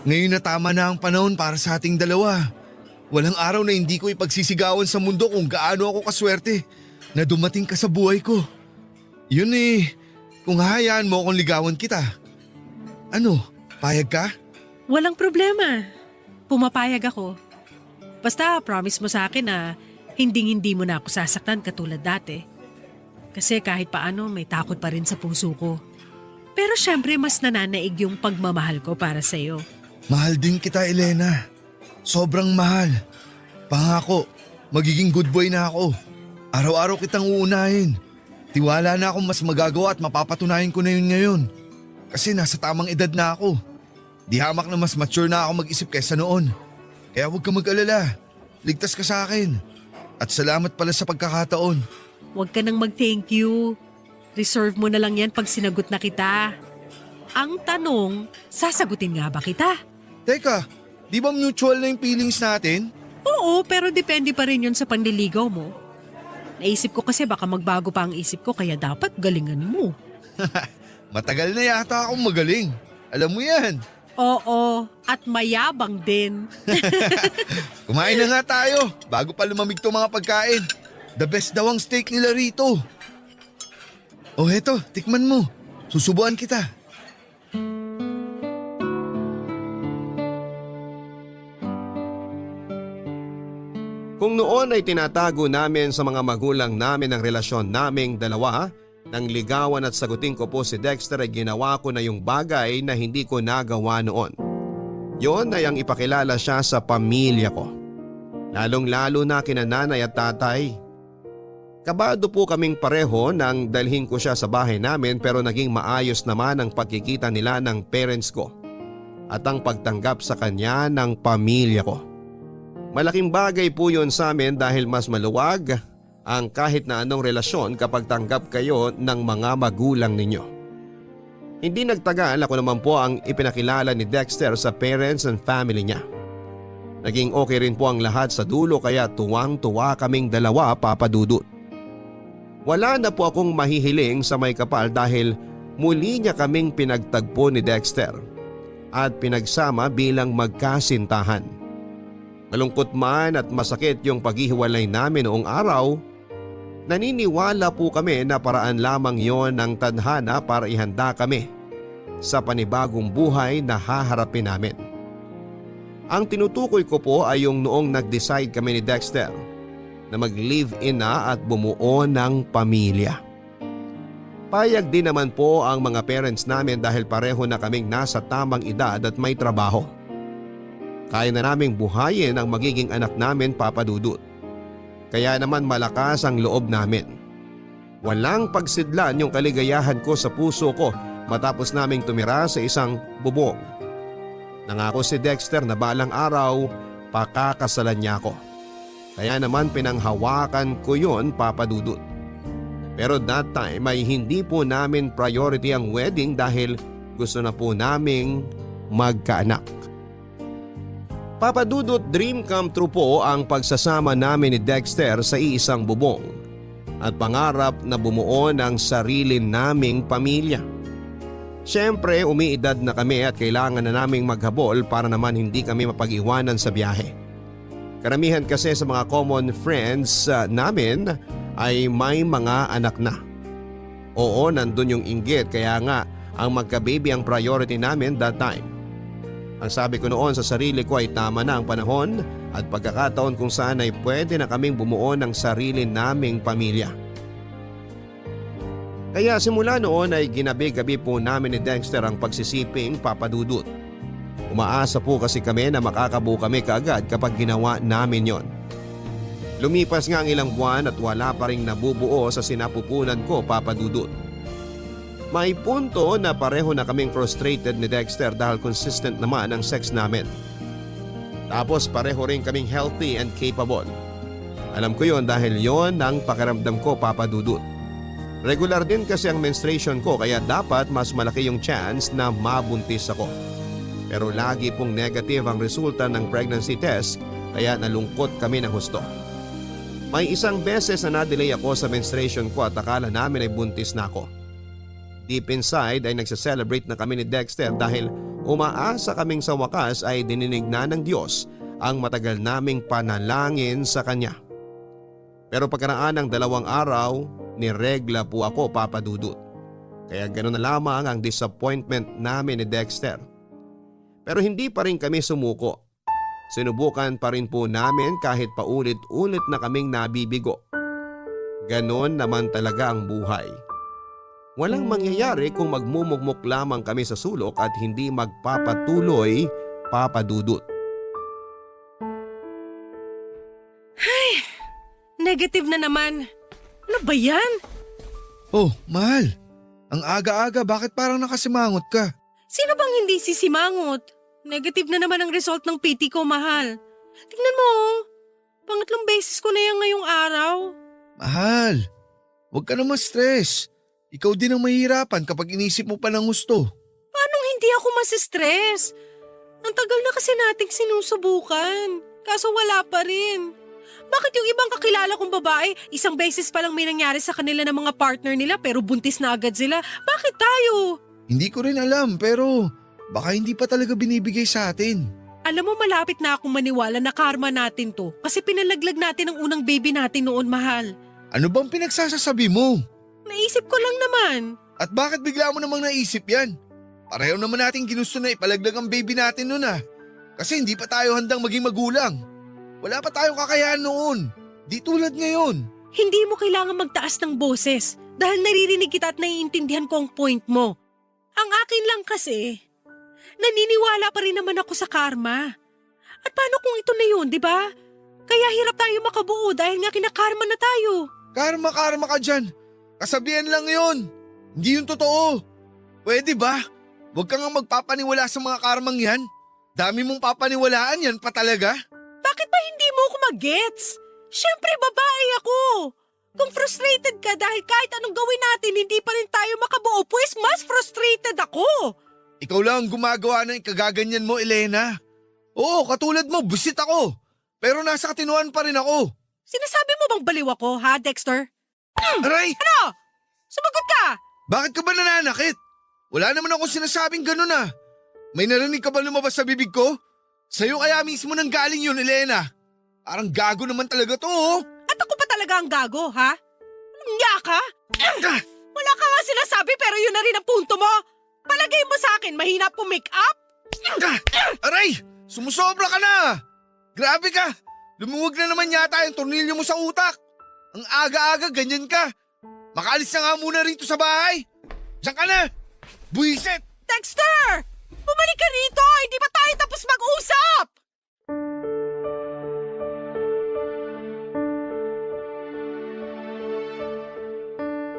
Ngayon na tama na ang panahon para sa ating dalawa. Walang araw na hindi ko ipagsisigawan sa mundo kung gaano ako kaswerte na dumating ka sa buhay ko. Yun kung hahayaan mo akong ligawan kita. Ano, payag ka? Walang problema. Pumapayag ako. Basta promise mo sa akin na hindi mo na ako sasaktan katulad dati. Kasi kahit paano may takot pa rin sa puso ko. Pero syempre mas nananaig yung pagmamahal ko para sa'yo. Mahal din kita, Elena. Sobrang mahal. Pangako, magiging good boy na ako. Araw-araw kitang uunahin. Tiwala na akong mas magagawa at mapapatunayan ko na yun ngayon. Kasi nasa tamang edad na ako. Di hamak na mas mature na ako mag-isip kaysa noon. Kaya huwag ka mag-alala. Ligtas ka sa akin. At salamat pala sa pagkakataon. Huwag ka nang mag-thank you. Reserve mo na lang yan pag sinagot na kita. Ang tanong, sasagutin nga ba kita? Teka, di ba mutual na yung feelings natin? Oo, pero depende pa rin yun sa panliligaw mo. Naisip ko kasi baka magbago pa ang isip ko kaya dapat galingan mo. Matagal na yata akong magaling. Alam mo yan. Oo, at mayabang din. Kumain na nga tayo bago pa lumamig to mga pagkain. The best daw ang steak nila rito. Oh, heto, tikman mo. Susubuan kita. Kung noon ay tinatago namin sa mga magulang namin ang relasyon naming dalawa, nang ligawan at sagutin ko po si Dexter ay ginawa ko na yung bagay na hindi ko nagawa noon. Yon ay ang ipakilala siya sa pamilya ko. Lalong-lalo na kina nanay at tatay. Kabado po kaming pareho nang dalhin ko siya sa bahay namin pero naging maayos naman ang pagkikita nila ng parents ko at ang pagtanggap sa kanya ng pamilya ko. Malaking bagay po yun sa amin dahil mas maluwag ang kahit na anong relasyon kapag tanggap kayo ng mga magulang ninyo. Hindi nagtagal ako naman po ang ipinakilala ni Dexter sa parents and family niya. Naging okay rin po ang lahat sa dulo kaya tuwang-tuwa kaming dalawa, Papa Dudut. Wala na po akong mahihiling sa may kapal dahil muli niya kaming pinagtagpo ni Dexter at pinagsama bilang magkasintahan. Malungkot man at masakit yung paghihiwalay namin noong araw, naniniwala po kami na paraan lamang yon ng tadhana para ihanda kami sa panibagong buhay na haharapin namin. Ang tinutukoy ko po ay yung noong nag-decide kami ni Dexter na mag-live-in na at bumuo ng pamilya. Payag din naman po ang mga parents namin dahil pareho na kaming nasa tamang edad at may trabaho. Kaya na naming buhayin ang magiging anak namin, Papa Dudut. Kaya naman malakas ang loob namin. Walang pagsidlan yung kaligayahan ko sa puso ko matapos naming tumira sa isang bubong. Nangako si Dexter na balang araw pakakasalan niya ako. Kaya naman pinanghawakan ko yun, Papa Dudut. Pero that time ay hindi po namin priority ang wedding dahil gusto na po naming magkaanak. Papa Dudut, dream come true po ang pagsasama namin ni Dexter sa iisang bubong. at pangarap na bumuo ng sarili naming pamilya. Siyempre, umiidad na kami at kailangan na naming maghabol para naman hindi kami mapag-iwanan sa biyahe. Karamihan kasi sa mga common friends namin ay may mga anak na. Oo, nandun yung inggit kaya nga ang magka-baby ang priority namin that time. Ang sabi ko noon sa sarili ko ay tama na ang panahon at pagkakataon kung saan ay pwede na kaming bumuo ng sarili naming pamilya. Kaya simula noon ay ginabi-gabi po namin ni Dexter ang pagsisiping papadudot. Umaasa po kasi kami na makakabuo kami kaagad kapag ginawa namin yon. Lumipas nga ang ilang buwan at wala pa ring nabubuo sa sinapupunan ko papadudot. May punto na pareho na kaming frustrated ni Dexter dahil consistent naman ang sex namin. Tapos pareho rin kaming healthy and capable. Alam ko yon dahil yon ang pakiramdam ko papadudot. Regular din kasi ang menstruation ko kaya dapat mas malaki yung chance na mabuntis ako. Pero lagi pong negative ang resulta ng pregnancy test kaya nalungkot kami ng husto. May isang beses na na-delay ako sa menstruation ko at akala namin ay buntis na ako. Deep inside ay nagsa-celebrate na kami ni Dexter dahil umaasa kaming sa wakas ay dininig na ng Diyos ang matagal naming panalangin sa Kanya. Pero pagkaraan ng 2 araw, niregla po ako papadudot. Kaya ganoon na lamang ang disappointment namin ni Dexter. Pero hindi pa rin kami sumuko. Sinubukan pa rin po namin kahit paulit-ulit na kaming nabibigo. Ganon naman talaga ang buhay. Walang mangyayari kung magmumugmok lamang kami sa sulok at hindi magpapatuloy papadudot. Negative na naman. Ano ba yan? Oh, mahal. Ang aga-aga, bakit parang nakasimangot ka? Sino bang hindi sisimangot? Negative na naman ang result ng PT ko, mahal. Tingnan mo, pangatlong beses ko na yan ngayong araw. Mahal, huwag ka naman stress. Ikaw din ang mahihirapan kapag inisip mo pa ng gusto. Paano hindi ako masistress? Ang tagal na kasi nating sinusubukan. Kaso wala pa rin. Bakit yung ibang kakilala kong babae, isang beses pa lang may nangyari sa kanila ng mga partner nila pero buntis na agad sila? Bakit tayo? Hindi ko rin alam pero baka hindi pa talaga binibigay sa atin. Alam mo, malapit na akong maniwala na karma natin to kasi pinalaglag natin ang unang baby natin noon, mahal. Ano bang pinagsasasabi mo? Naisip ko lang naman. At bakit bigla mo namang naisip yan? Pareho naman natin ginusto na ipalaglag ang baby natin noon Kasi hindi pa tayo handang maging magulang. Wala pa tayong kakayahan noon. Di tulad ngayon. Hindi mo kailangan magtaas ng boses dahil naririnig kita at naiintindihan ko ang point mo. Ang akin lang kasi, naniniwala pa rin naman ako sa karma. At paano kung ito na yun, di ba? Kaya hirap tayo makabuo dahil nga kinakarma na tayo. Karma ka dyan. Kasabihan lang yun. Hindi yun totoo. Pwede ba? Huwag ka nga magpapaniwala sa mga karmang yan. Dami mong papaniwalaan yan pa talaga. Bakit ba hindi mo ako mag-gets? Siyempre babae ako. Kung frustrated ka dahil kahit anong gawin natin hindi pa rin tayo makabuo, pues mas frustrated ako. Ikaw lang ang gumagawa ng ikagaganyan mo, Elena. Oo, katulad mo, busit ako. Pero nasa katinuan pa rin ako. Sinasabi mo bang baliw ako, ha, Dexter? Aray! Ano? Sumagot ka! Bakit ka ba nananakit? Wala naman akong sinasabing ganun May narinig ka ba lumabas sa bibig ko? Sa'yo kaya mismo nang galing yun, Elena. Parang gago naman talaga to, At ako pa talaga ang gago, ha? Nya ka? Wala ka nga sinasabi pero yun na rin ang punto mo. Palagay mo sa akin, mahina po make-up? Aray! Sumusobra ka na! Grabe ka! Lumuwag na naman yata yung tornilyo mo sa utak. Ang aga-aga, ganyan ka. Makaalis na nga muna rito sa bahay. Diyan ka na! Buisit! Dexter! Bumalik ka rito! Hindi pa tayo tapos mag-usap!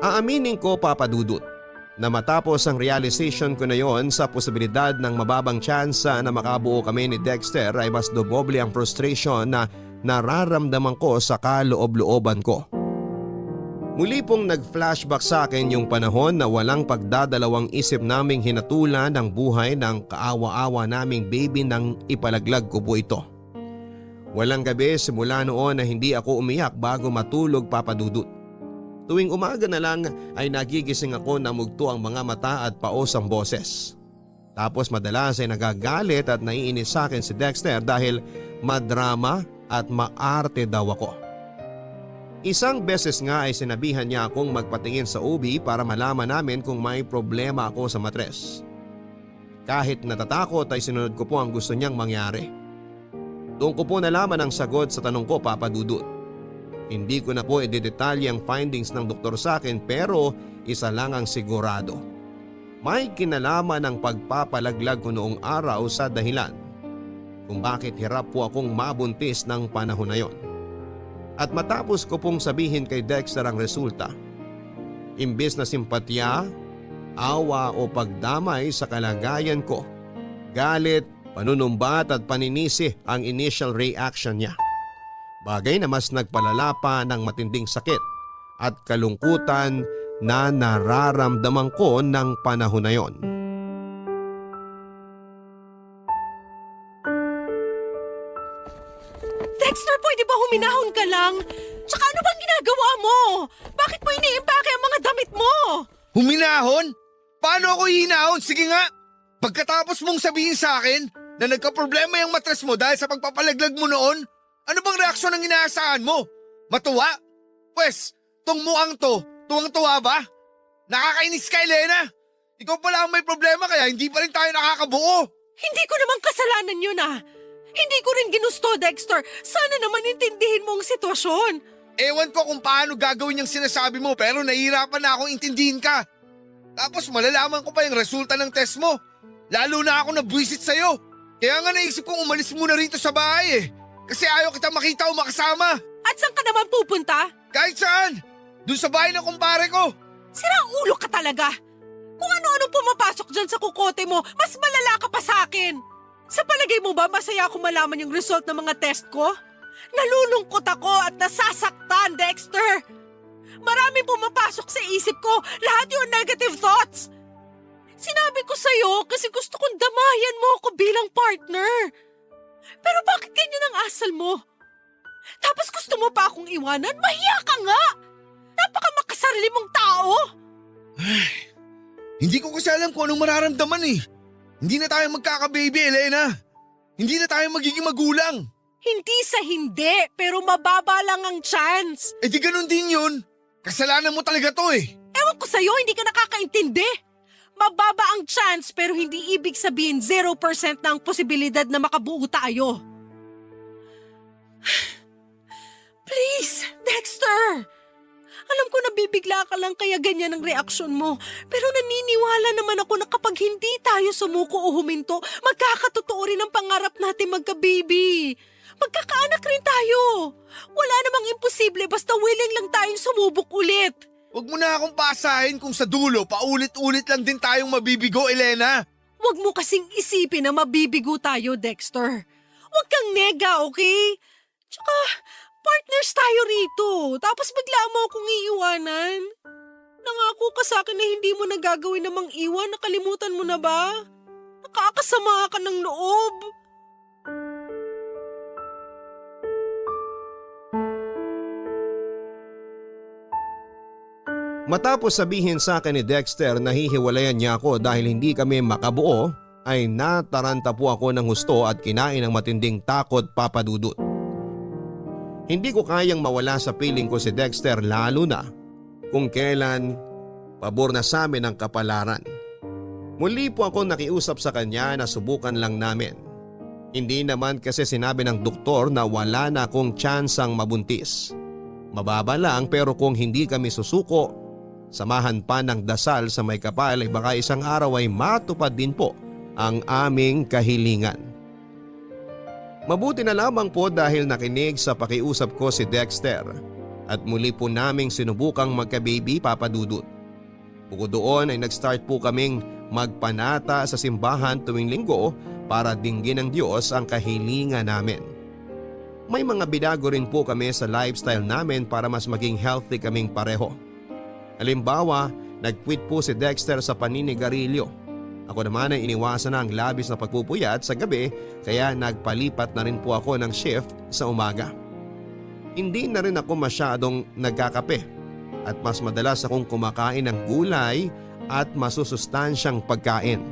Aaminin ko, papadudot, na matapos ang realization ko na yon sa posibilidad ng mababang tsansa na makabuo kami ni Dexter ay mas doboble ang frustration na nararamdaman ko sa kaloob-looban ko. Muli pong nag-flashback sa akin yung panahon na walang pagdadalawang isip naming hinatulan ng buhay ng kaawa-awa naming baby nang ipalaglag ko po ito. Walang gabi simula noon na hindi ako umiyak bago matulog, papadudot. Tuwing umaga na lang ay nagigising ako na mugto ang mga mata at paos ang boses. Tapos madalas ay nagagalit at naiinis sa akin si Dexter dahil madrama at maarte daw ako. Isang beses nga ay sinabihan niya akong magpatingin sa OB para malaman namin kung may problema ako sa matres. Kahit natatakot ay sinunod ko po ang gusto niyang mangyari. Doon ko po nalaman ang sagot sa tanong ko, Papa Dudut. Hindi ko na po idedetalye ang findings ng doktor sa akin pero isa lang ang sigurado. May kinalaman ang pagpapalaglag ko noong araw sa dahilan kung bakit hirap po akong mabuntis ng panahon na yon. At matapos ko pong sabihin kay Dexter ang resulta, imbes na simpatya, awa o pagdamay sa kalagayan ko, galit, panunumbat at paninisi ang initial reaction niya. Bagay na mas nagpalala pa ng matinding sakit at kalungkutan na nararamdaman ko ng panahon na yon. Dexter, pwede ba huminahon ka lang? Tsaka ano bang ginagawa mo? Bakit mo iniimpake ang mga damit mo? Huminahon? Paano ako hihinahon? Sige nga! Pagkatapos mong sabihin sa akin na nagka-problema yung matres mo dahil sa pagpapalaglag mo noon, ano bang reaksyon ang inaasahan mo? Matuwa? Pwes, tong mukhang to, tuwang-tuwa ba? Nakakainis ka, Elena! Ikaw pala ang may problema kaya hindi pa rin tayo nakakabuo. Hindi ko naman kasalanan yun ah. Hindi ko rin ginusto, Dexter. Sana naman intindihin mo ang sitwasyon. Ewan ko kung paano gagawin yung sinasabi mo pero nahihirapan na akong intindihin ka. Tapos malalaman ko pa yung resulta ng test mo. Lalo na ako nabwisit sa'yo. Kaya nga naisip kong umalis muna rito sa bahay eh. Kasi ayaw kita makita o makasama. At saan ka naman pupunta? Kahit saan. Doon sa bahay ng kumpare ko. Sirang ulo ka talaga. Kung ano-anong pumapasok dyan sa kukote mo, mas malala ka pa sa akin. Sa palagay mo ba masaya ako malaman yung result ng mga test ko? Nalulungkot ako at nasasaktan, Dexter. Maraming pumapasok sa isip ko, lahat yung negative thoughts. Sinabi ko sa'yo kasi gusto kong damayan mo ako bilang partner. Pero bakit ganyan ang asal mo? Tapos gusto mo pa akong iwanan? Mahiya ka nga! Napaka makasarili mong tao! Hindi ko kasi alam kung anong mararamdaman eh. Hindi na tayo magkaka-baby, Elena. Hindi na tayo magiging magulang. Hindi sa hindi, pero mababa lang ang chance. Eh di ganun din yun. Kasalanan mo talaga to eh. Ewan ko sa'yo, hindi ka nakakaintindi. Mababa ang chance pero hindi ibig sabihin 0% na ang posibilidad na makabuo tayo. Please, Dexter. Alam ko nabibigla ka lang kaya ganyan ang reaksyon mo. Pero naniniwala naman ako na kapag hindi tayo sumuko o huminto, magkakatotoo rin ang pangarap natin magka-baby. Magkakaanak rin tayo. Wala namang imposible basta willing lang tayong sumubok ulit. Huwag mo na akong pasahin kung sa dulo paulit-ulit lang din tayong mabibigo, Elena. Huwag mo kasing isipin na mabibigo tayo, Dexter. Huwag kang nega, okay? Tsaka, partners tayo rito. Tapos bigla mo akong iiwanan. Nangako ka sa akin na hindi mo na gagawin namang iwan. Nakalimutan mo na ba? Nakakasama ka ng loob. Matapos sabihin sa akin ni Dexter na hihiwalayan niya ako dahil hindi kami makabuo, ay nataranta po ako ng husto at kinain ng matinding takot, Papa Dudut. Hindi ko kayang mawala sa piling ko si Dexter lalo na kung kailan pabor na sa amin ang kapalaran. Muli po ako nakiusap sa kanya na subukan lang namin. Hindi naman kasi sinabi ng doktor na wala na akong tsansang mabuntis. Mababa lang pero kung hindi kami susuko, samahan pa ng dasal sa may kapal ay baka isang araw ay matupad din po ang aming kahilingan. Mabuti na lamang po dahil nakinig sa pakiusap ko si Dexter at muli po naming sinubukang magka-baby, Papa Dudut. Bukod doon ay nag-start po kaming magpanata sa simbahan tuwing linggo para dinggin ng Diyos ang kahilingan namin. May mga binago rin po kami sa lifestyle namin para mas maging healthy kaming pareho. Halimbawa, nag-quit po si Dexter sa paninigarilyo. Ako naman ay iniwasan na ang labis na pagpupuyat sa gabi kaya nagpalipat na rin po ako ng shift sa umaga. Hindi na rin ako masyadong nagkakape at mas madalas akong kumakain ng gulay at masusustansyang pagkain.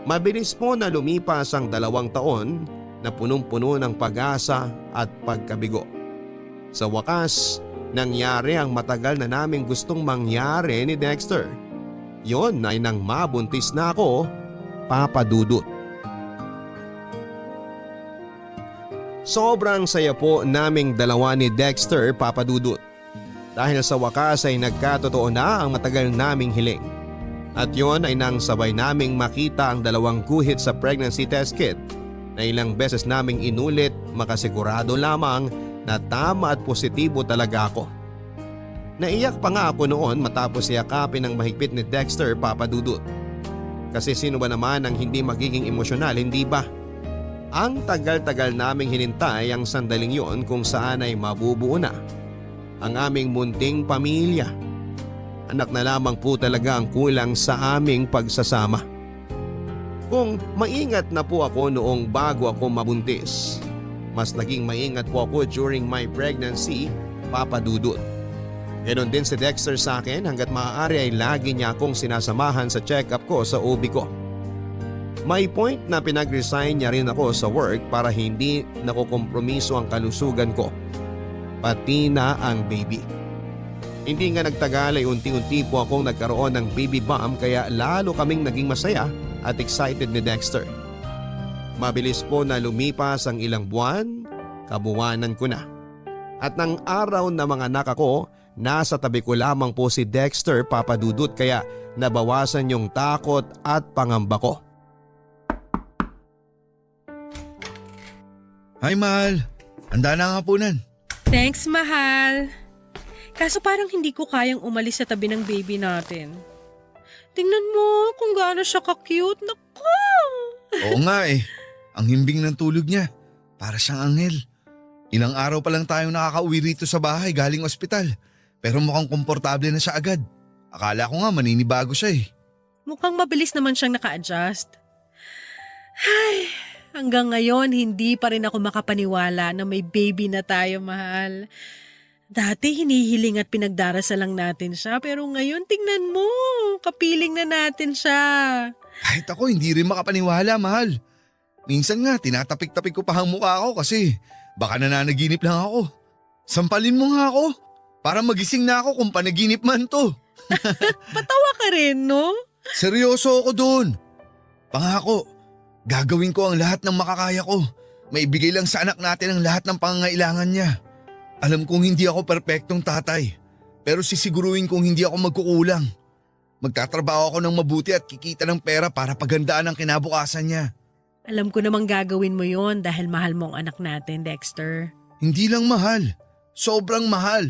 Mabilis po na lumipas ang 2 taon na punong-puno ng pag-asa at pagkabigo. Sa wakas, nangyari ang matagal na naming gustong mangyari ni Dexter. Yon ay nang mabuntis na ako, Papa Dudut. Sobrang saya po naming dalawa ni Dexter, Papa Dudut. Dahil sa wakas ay nagkatotoo na ang matagal naming hiling. At yon ay nang sabay naming makita ang 2 guhit sa pregnancy test kit na ilang beses naming inulit makasigurado lamang na tama at positibo talaga ako. Naiyak pa nga ako noon matapos yakapin ng mahigpit ni Dexter, Papa Dudut. Kasi sino ba naman ang hindi magiging emosyonal, hindi ba? Ang tagal-tagal naming hinintay ang sandaling yon kung saan ay mabubuo na ang aming munting pamilya. Anak na lamang po talaga ang kulang sa aming pagsasama. Kung maingat na po ako noong bago ako mabuntis, mas naging maingat po ako during my pregnancy, Papa Dudut. Ganon din si Dexter sa akin hanggat maaari ay lagi niya akong sinasamahan sa check-up ko sa OB ko. May point na pinag-resign niya rin ako sa work para hindi nakukompromiso ang kalusugan ko, pati na ang baby. Hindi nga nagtagal ay unti-unti po akong nagkaroon ng baby bump kaya lalo kaming naging masaya at excited ni Dexter. Mabilis po na lumipas ang ilang buwan, kabuwanan ko na. At ng araw na mga anak ako, nasa tabi ko lamang po si Dexter, Papa Dudut, kaya nabawasan yung takot at pangamba ko. Hi, mahal. Handa na ang hapunan. Thanks, mahal. Kaso parang hindi ko kayang umalis sa tabi ng baby natin. Tingnan mo kung gaano siya ka-cute. Naku! Oo nga eh. Ang himbing ng tulog niya. Para siyang anghel. Ilang araw pa lang tayong nakakauwi rito sa bahay galing ospital. Pero mukhang komportable na siya agad. Akala ko nga maninibago siya eh. Mukhang mabilis naman siyang naka-adjust. Ay, hanggang ngayon hindi pa rin ako makapaniwala na may baby na tayo, mahal. Dati hinihiling at pinagdarasal lang natin siya pero ngayon tingnan mo, kapiling na natin siya. Kahit ako hindi rin makapaniwala, mahal. Minsan nga tinatapik-tapik ko pa ang mukha ko kasi baka nananaginip lang ako. Sampalin mo nga ako para magising na ako kung panaginip man to. Patawa ka rin, no? Seryoso ako doon. Pangako, gagawin ko ang lahat ng makakaya ko. Maibigay lang sa anak natin ang lahat ng pangangailangan niya. Alam kong hindi ako perpektong tatay, pero sisiguruhin kong hindi ako magkukulang. Magtatrabaho ako ng mabuti at kikita ng pera para pagandaan ang kinabukasan niya. Alam ko namang gagawin mo yon dahil mahal mo ang anak natin, Dexter. Hindi lang mahal, sobrang mahal.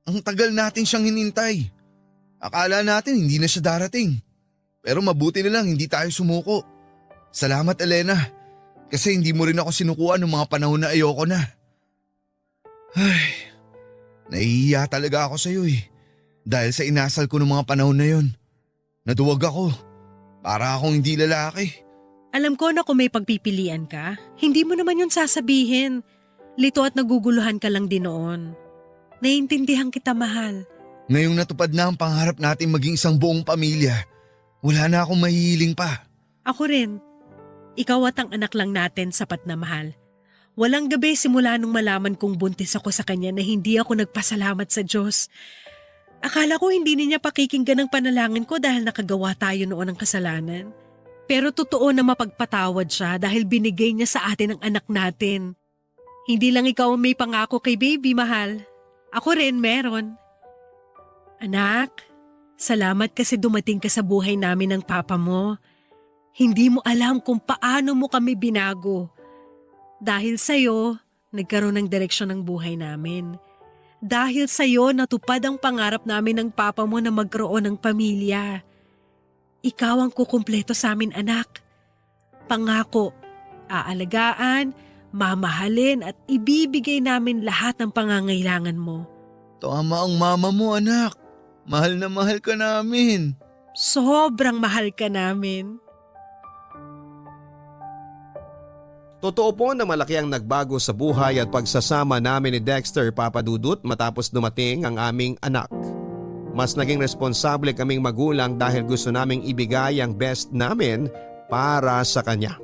Ang tagal natin siyang hinintay. Akala natin hindi na siya darating. Pero mabuti na lang hindi tayo sumuko. Salamat, Elena, kasi hindi mo rin ako sinukuan ng mga panahon na ayoko na. Ay, nahihiya talaga ako sa iyo eh. Dahil sa inasal ko ng mga panahon na yon. Naduwag ako. Para akong hindi lalaki. Alam ko na kung may pagpipilian ka, hindi mo naman yun sasabihin. Lito at naguguluhan ka lang din noon. Naiintindihan kita, mahal. Ngayong natupad na ang pangarap natin maging isang buong pamilya, wala na akong mahihiling pa. Ako rin. Ikaw at ang anak lang natin sapat na mahal. Walang gabi simula nung malaman kong buntis ako sa kanya na hindi ako nagpasalamat sa Diyos. Akala ko hindi niya pakikinggan ang panalangin ko dahil nakagawa tayo noon ng kasalanan. Pero totoo na mapagpatawad siya dahil binigay niya sa atin ang anak natin. Hindi lang ikaw ang may pangako kay baby, mahal. Ako rin meron. Anak, salamat kasi dumating ka sa buhay namin ng papa mo. Hindi mo alam kung paano mo kami binago. Dahil sa'yo, nagkaroon ng direksyon ng buhay namin. Dahil sa'yo, natupad ang pangarap namin ng papa mo na magkaroon ng pamilya. Ikaw ang kukumpleto sa amin, anak. Pangako, aalagaan, mamahalin at ibibigay namin lahat ng pangangailangan mo. Tama ang mama mo, anak. Mahal na mahal ka namin. Sobrang mahal ka namin. Totoo po na malaki ang nagbago sa buhay at pagsasama namin ni Dexter, Papa Dudut, matapos dumating ang aming anak. Mas naging responsable kaming magulang dahil gusto naming ibigay ang best namin para sa kanya.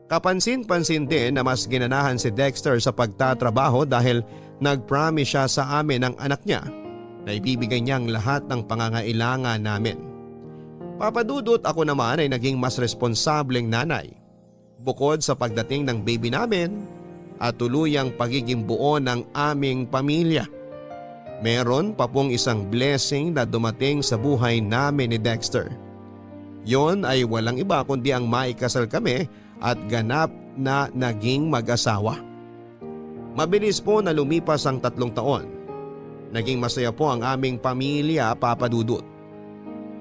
Kapansin-pansin din na mas ginanahan si Dexter sa pagtatrabaho dahil nag-promise siya sa amin ng anak niya na ibibigay niya ang lahat ng pangangailangan namin. Papa Dudut, ako naman ay naging mas responsableng nanay. Bukod sa pagdating ng baby namin at tuluyang pagiging buo ng aming pamilya. Meron pa pong isang blessing na dumating sa buhay namin ni Dexter. Yon ay walang iba kundi ang maikasal kami at ganap na naging mag-asawa. Mabilis po na lumipas ang 3 taon. Naging masaya po ang aming pamilya, Papa Dudut.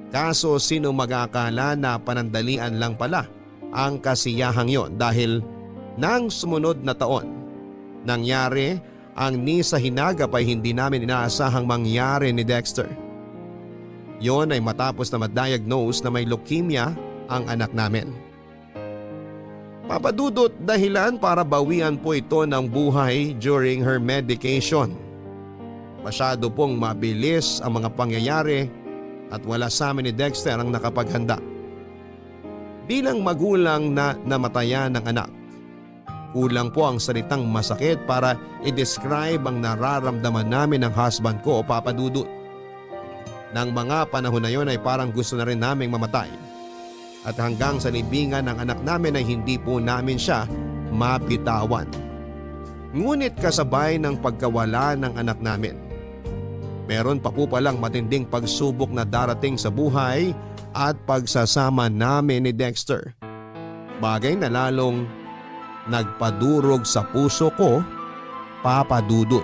Kaso sino mag-akala na panandalian lang pala ang kasiyahang yon dahil nang sumunod na taon, nangyari ang ni sa hinagap ay hindi namin inaasahang mangyari ni Dexter. Yon ay matapos na ma-diagnose na may leukemia ang anak namin. Papa Dudut, dahilan para bawian po ito ng buhay during her medication. Masyado pong mabilis ang mga pangyayari at wala sa amin ni Dexter ang nakapaghanda. Bilang magulang na namatayan ng anak, kulang po ang salitang masakit para i-describe ang nararamdaman namin ng husband ko, Papa Dudut. Nang mga panahon na yon ay parang gusto na rin naming mamatay. At hanggang sa libingan ng anak namin ay hindi po namin siya mapitawan. Ngunit kasabay ng pagkawala ng anak namin, meron pa po palang matinding pagsubok na darating sa buhay at pagsasama namin ni Dexter. Bagay na lalong nagpadurog sa puso ko, Papa Dudut.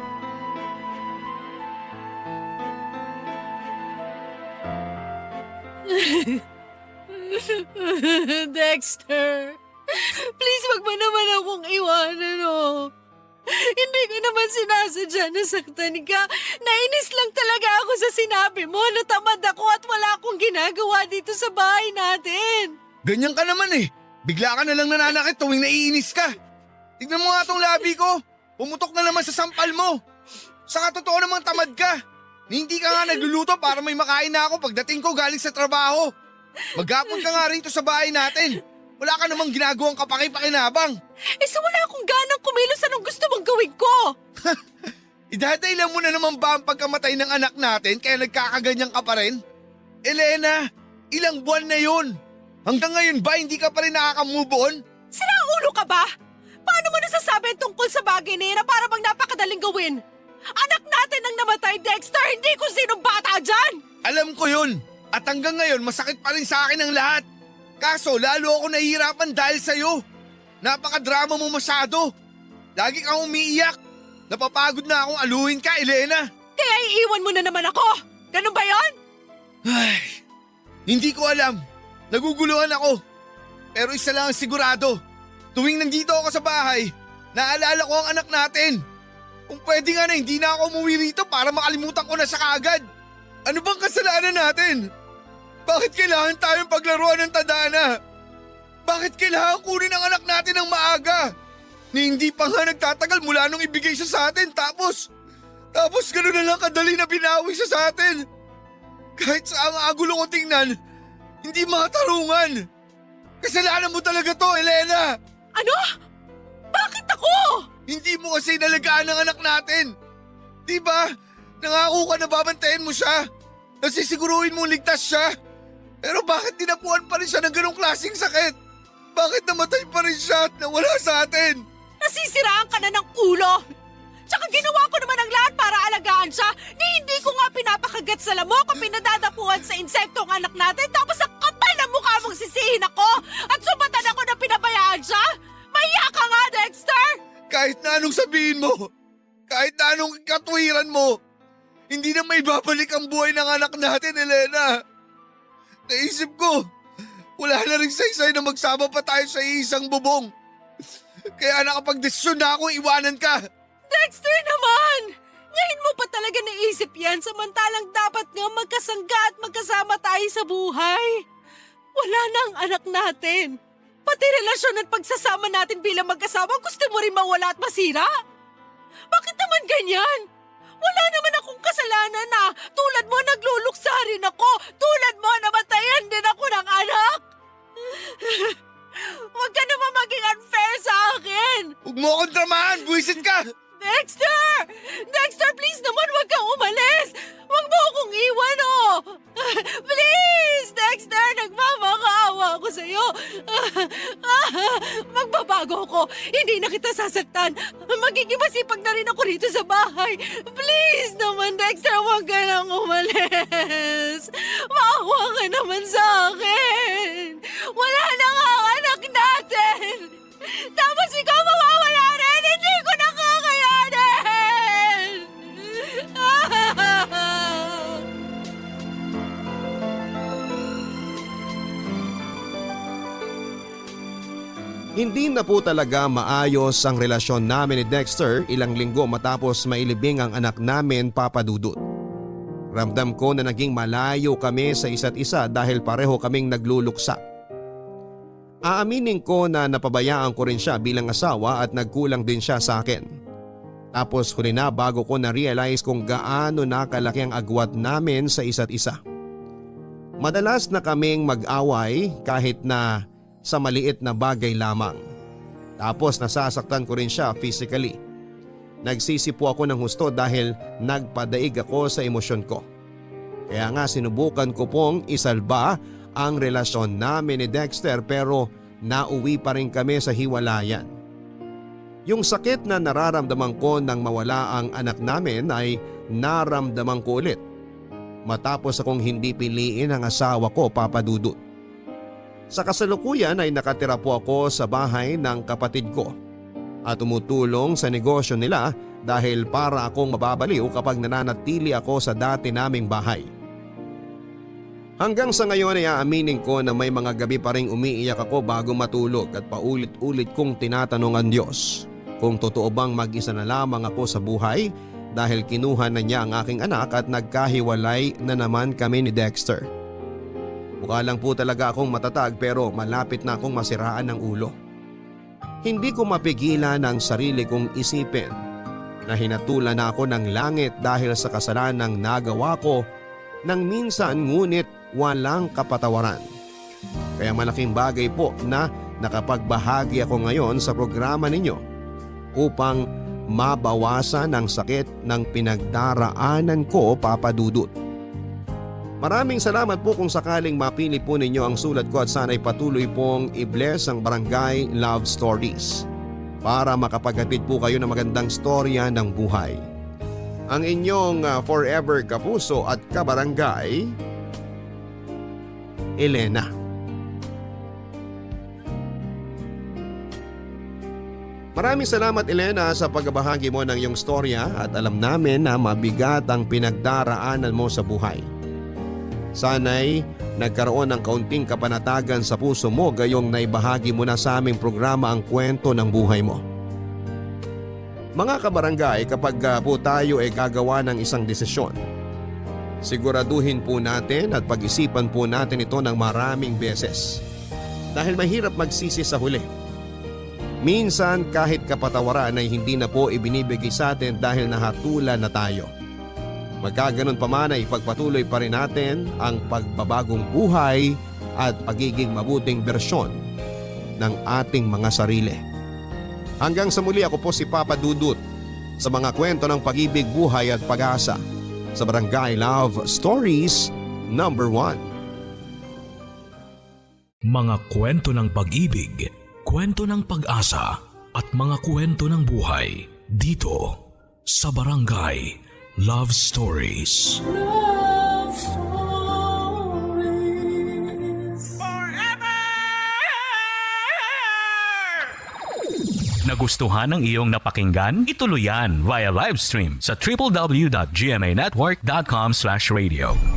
Dexter, please wag mo naman akong iwanan, oh. Hindi ko naman sinasadya na saktan ka. Nainis lang talaga ako sa sinabi mo na tamad ako at wala akong ginagawa dito sa bahay natin. Ganyan ka naman eh. Bigla ka na lang nananakit tuwing naiinis ka. Tignan mo nga tong labi ko. Pumutok na naman sa sampal mo. Saka totoo namang tamad ka. Hindi ka nga nagluluto para may makain na ako pagdating ko galing sa trabaho. Maghapon ka nga rito sa bahay natin. Wala ka namang ginagawang kapaki-pakinabang. So wala akong ganang kumilos. Anong gusto mong gawin ko? Idadailan mo na naman ba ang pagkamatay ng anak natin kaya nagkakaganyan ka pa rin? Elena, ilang buwan na yun. Hanggang ngayon ba hindi ka pa rin nakaka-move on? Sira ulo ka ba? Paano mo nasasabi ang tungkol sa bagay na yun na para bang napakadaling gawin? Anak natin ang namatay, Dexter, hindi kung sinong bata dyan! Alam ko yun. At hanggang ngayon masakit pa rin sa akin ang lahat. Kaso lalo ako nahihirapan dahil sa'yo. Napakadrama mo masyado. Lagi kang umiiyak. Napapagod na akong aluhin ka, Elena. Kaya iiwan mo na naman ako. Ganun ba yon? Ay, hindi ko alam. Naguguluhan ako. Pero isa lang ang sigurado. Tuwing nandito ako sa bahay, naalala ko ang anak natin. Kung pwede nga na hindi na ako umuwi rito para makalimutan ko na siya kaagad. Ano bang kasalanan natin? Bakit kailangan tayong paglaruan ng tadhana? Bakit kailangan kunin ang anak natin ng maaga? Ni hindi pa nga nagtatagal mula nung ibigay siya sa atin tapos gano'n na lang kadali na binawi siya sa atin. Kahit sa ang agulo ko tingnan, hindi makatarungan. Kasalanan mo talaga to, Elena. Ano? Bakit ako? Hindi mo kasi nalagaan ang anak natin. Diba? Nangako ka na babantayan mo siya. Nasisiguruhin mong ligtas siya. Pero bakit dinapuan pa rin siya ng ganong klaseng sakit? Bakit namatay pa rin siya at nawala sa atin? Nasisiraan ka na ng ulo. Tsaka ginawa ko naman ang lahat para alagaan siya. Hindi ko nga pinapakagat sa lamok o pinadadapuan sa insekto ang anak natin. Tapos ang kapal na mukha mong sisihin ako. At sumbatan ako na pinabayaan siya. Mahiya ka nga, Dexter! Kahit na anong sabihin mo, kahit na anong katwiran mo, hindi na may babalik ang buhay ng anak natin, Elena. Naisip ko, wala na rin saysay na magsama pa tayo sa isang bubong. Kaya nakapag-desisyon na ako iwanan ka. Dexter naman! Ngayon mo pa talaga naisip yan samantalang dapat nga magkasangga at magkasama tayo sa buhay. Wala na ang anak natin. Pati relasyon at pagsasama natin bilang mag-asawa, gusto mo rin mawala at masira? Bakit naman ganyan? Wala naman akong kasalanan na tulad mo nagluluksa rin ako. Tulad mo namatayan din ako ng anak. Huwag ka naman maging unfair sa akin. Huwag mo akong dramahan! Buwisit ka! Dexter! Dexter, please naman huwag kang umalis! Huwag mo akong iwan, oh! Please, Dexter! Nagmamakaawa ako sa'yo! Magbabago ako! Hindi na kita sasaktan! Magiging masipag na rin ako rito sa bahay! Please naman, Dexter! Huwag ka nang umalis! Maawa ka naman sa akin! Wala na nga ang anak natin! Tapos ikaw mawawala rin! Hindi ko nakakayanin! Hindi na po talaga maayos ang relasyon namin ni Dexter ilang linggo matapos mailibing ang anak namin, Papa Dudut. Ramdam ko na naging malayo kami sa isa't isa dahil pareho kaming nagluluksa. Aaminin ko na napabayaan ko rin siya bilang asawa at nagkulang din siya sa akin. Tapos huli na bago ko na-realize kung gaano nakalaki ang agwat namin sa isa't isa. Madalas na kaming mag-away kahit na sa maliit na bagay lamang. Tapos nasasaktan ko rin siya physically. Nagsisi po ako ng husto dahil nagpadaig ako sa emosyon ko. Kaya nga sinubukan ko pong isalba ang relasyon namin ni Dexter pero nauwi pa rin kami sa hiwalayan. Yung sakit na nararamdaman ko nang mawala ang anak namin ay naramdaman ko ulit matapos akong hindi piliin ang asawa ko, Papa Dudut. Sa kasalukuyan ay nakatira po ako sa bahay ng kapatid ko at tumutulong sa negosyo nila dahil para akong mababaliw kapag nananatili ako sa dati naming bahay. Hanggang sa ngayon ay aaminin ko na may mga gabi pa ring umiiyak ako bago matulog at paulit-ulit kong tinatanong ang Diyos kung totoo bang mag-isa na lamang ako sa buhay dahil kinuha na niya ang aking anak at nagkahiwalay na naman kami ni Dexter. Mukha lang po talaga akong matatag pero malapit na akong masiraan ng ulo. Hindi ko mapigilan ang sarili kong isipin na hinatulan na ako ng langit dahil sa kasalanang nagawa ko nang minsan ngunit walang kapatawaran. Kaya malaking bagay po na nakapagbahagi ako ngayon sa programa ninyo upang mabawasan ang sakit ng pinagdaraanan ko, Papa Dudut. Maraming salamat po kung sakaling mapili po ninyo ang sulat ko at sana'y patuloy pong i-bless ang Barangay Love Stories para makapaghatid po kayo ng magandang storya ng buhay. Ang inyong forever kapuso at kabarangay, Elena. Maraming salamat, Elena, sa pagbahagi mo ng iyong storya at alam namin na mabigat ang pinagdaraanan mo sa buhay. Sana'y nagkaroon ng kaunting kapanatagan sa puso mo gayong naibahagi mo na sa aming programa ang kwento ng buhay mo. Mga kabarangay, kapag po tayo ay gagawa ng isang desisyon, siguraduhin po natin at pag-isipan po natin ito ng maraming beses. Dahil mahirap magsisi sa huli. Minsan kahit kapatawaran ay hindi na po ibinibigay sa atin dahil nahatulan na tayo. Magkaganon pa man ay ipagpatuloy pa rin natin ang pagbabagong buhay at pagiging mabuting bersyon ng ating mga sarili. Hanggang sa muli, ako po si Papa Dudut sa mga kwento ng pag-ibig, buhay at pag-asa sa Barangay Love Stories number 1. Mga kwento ng pag-ibig, kwento ng pag-asa at mga kwento ng buhay dito sa Barangay Love Stories. Love Stories. Nagustuhan ng iyong napakinggan? Ituloy yan via live stream sa www.gmanetwork.com/radio.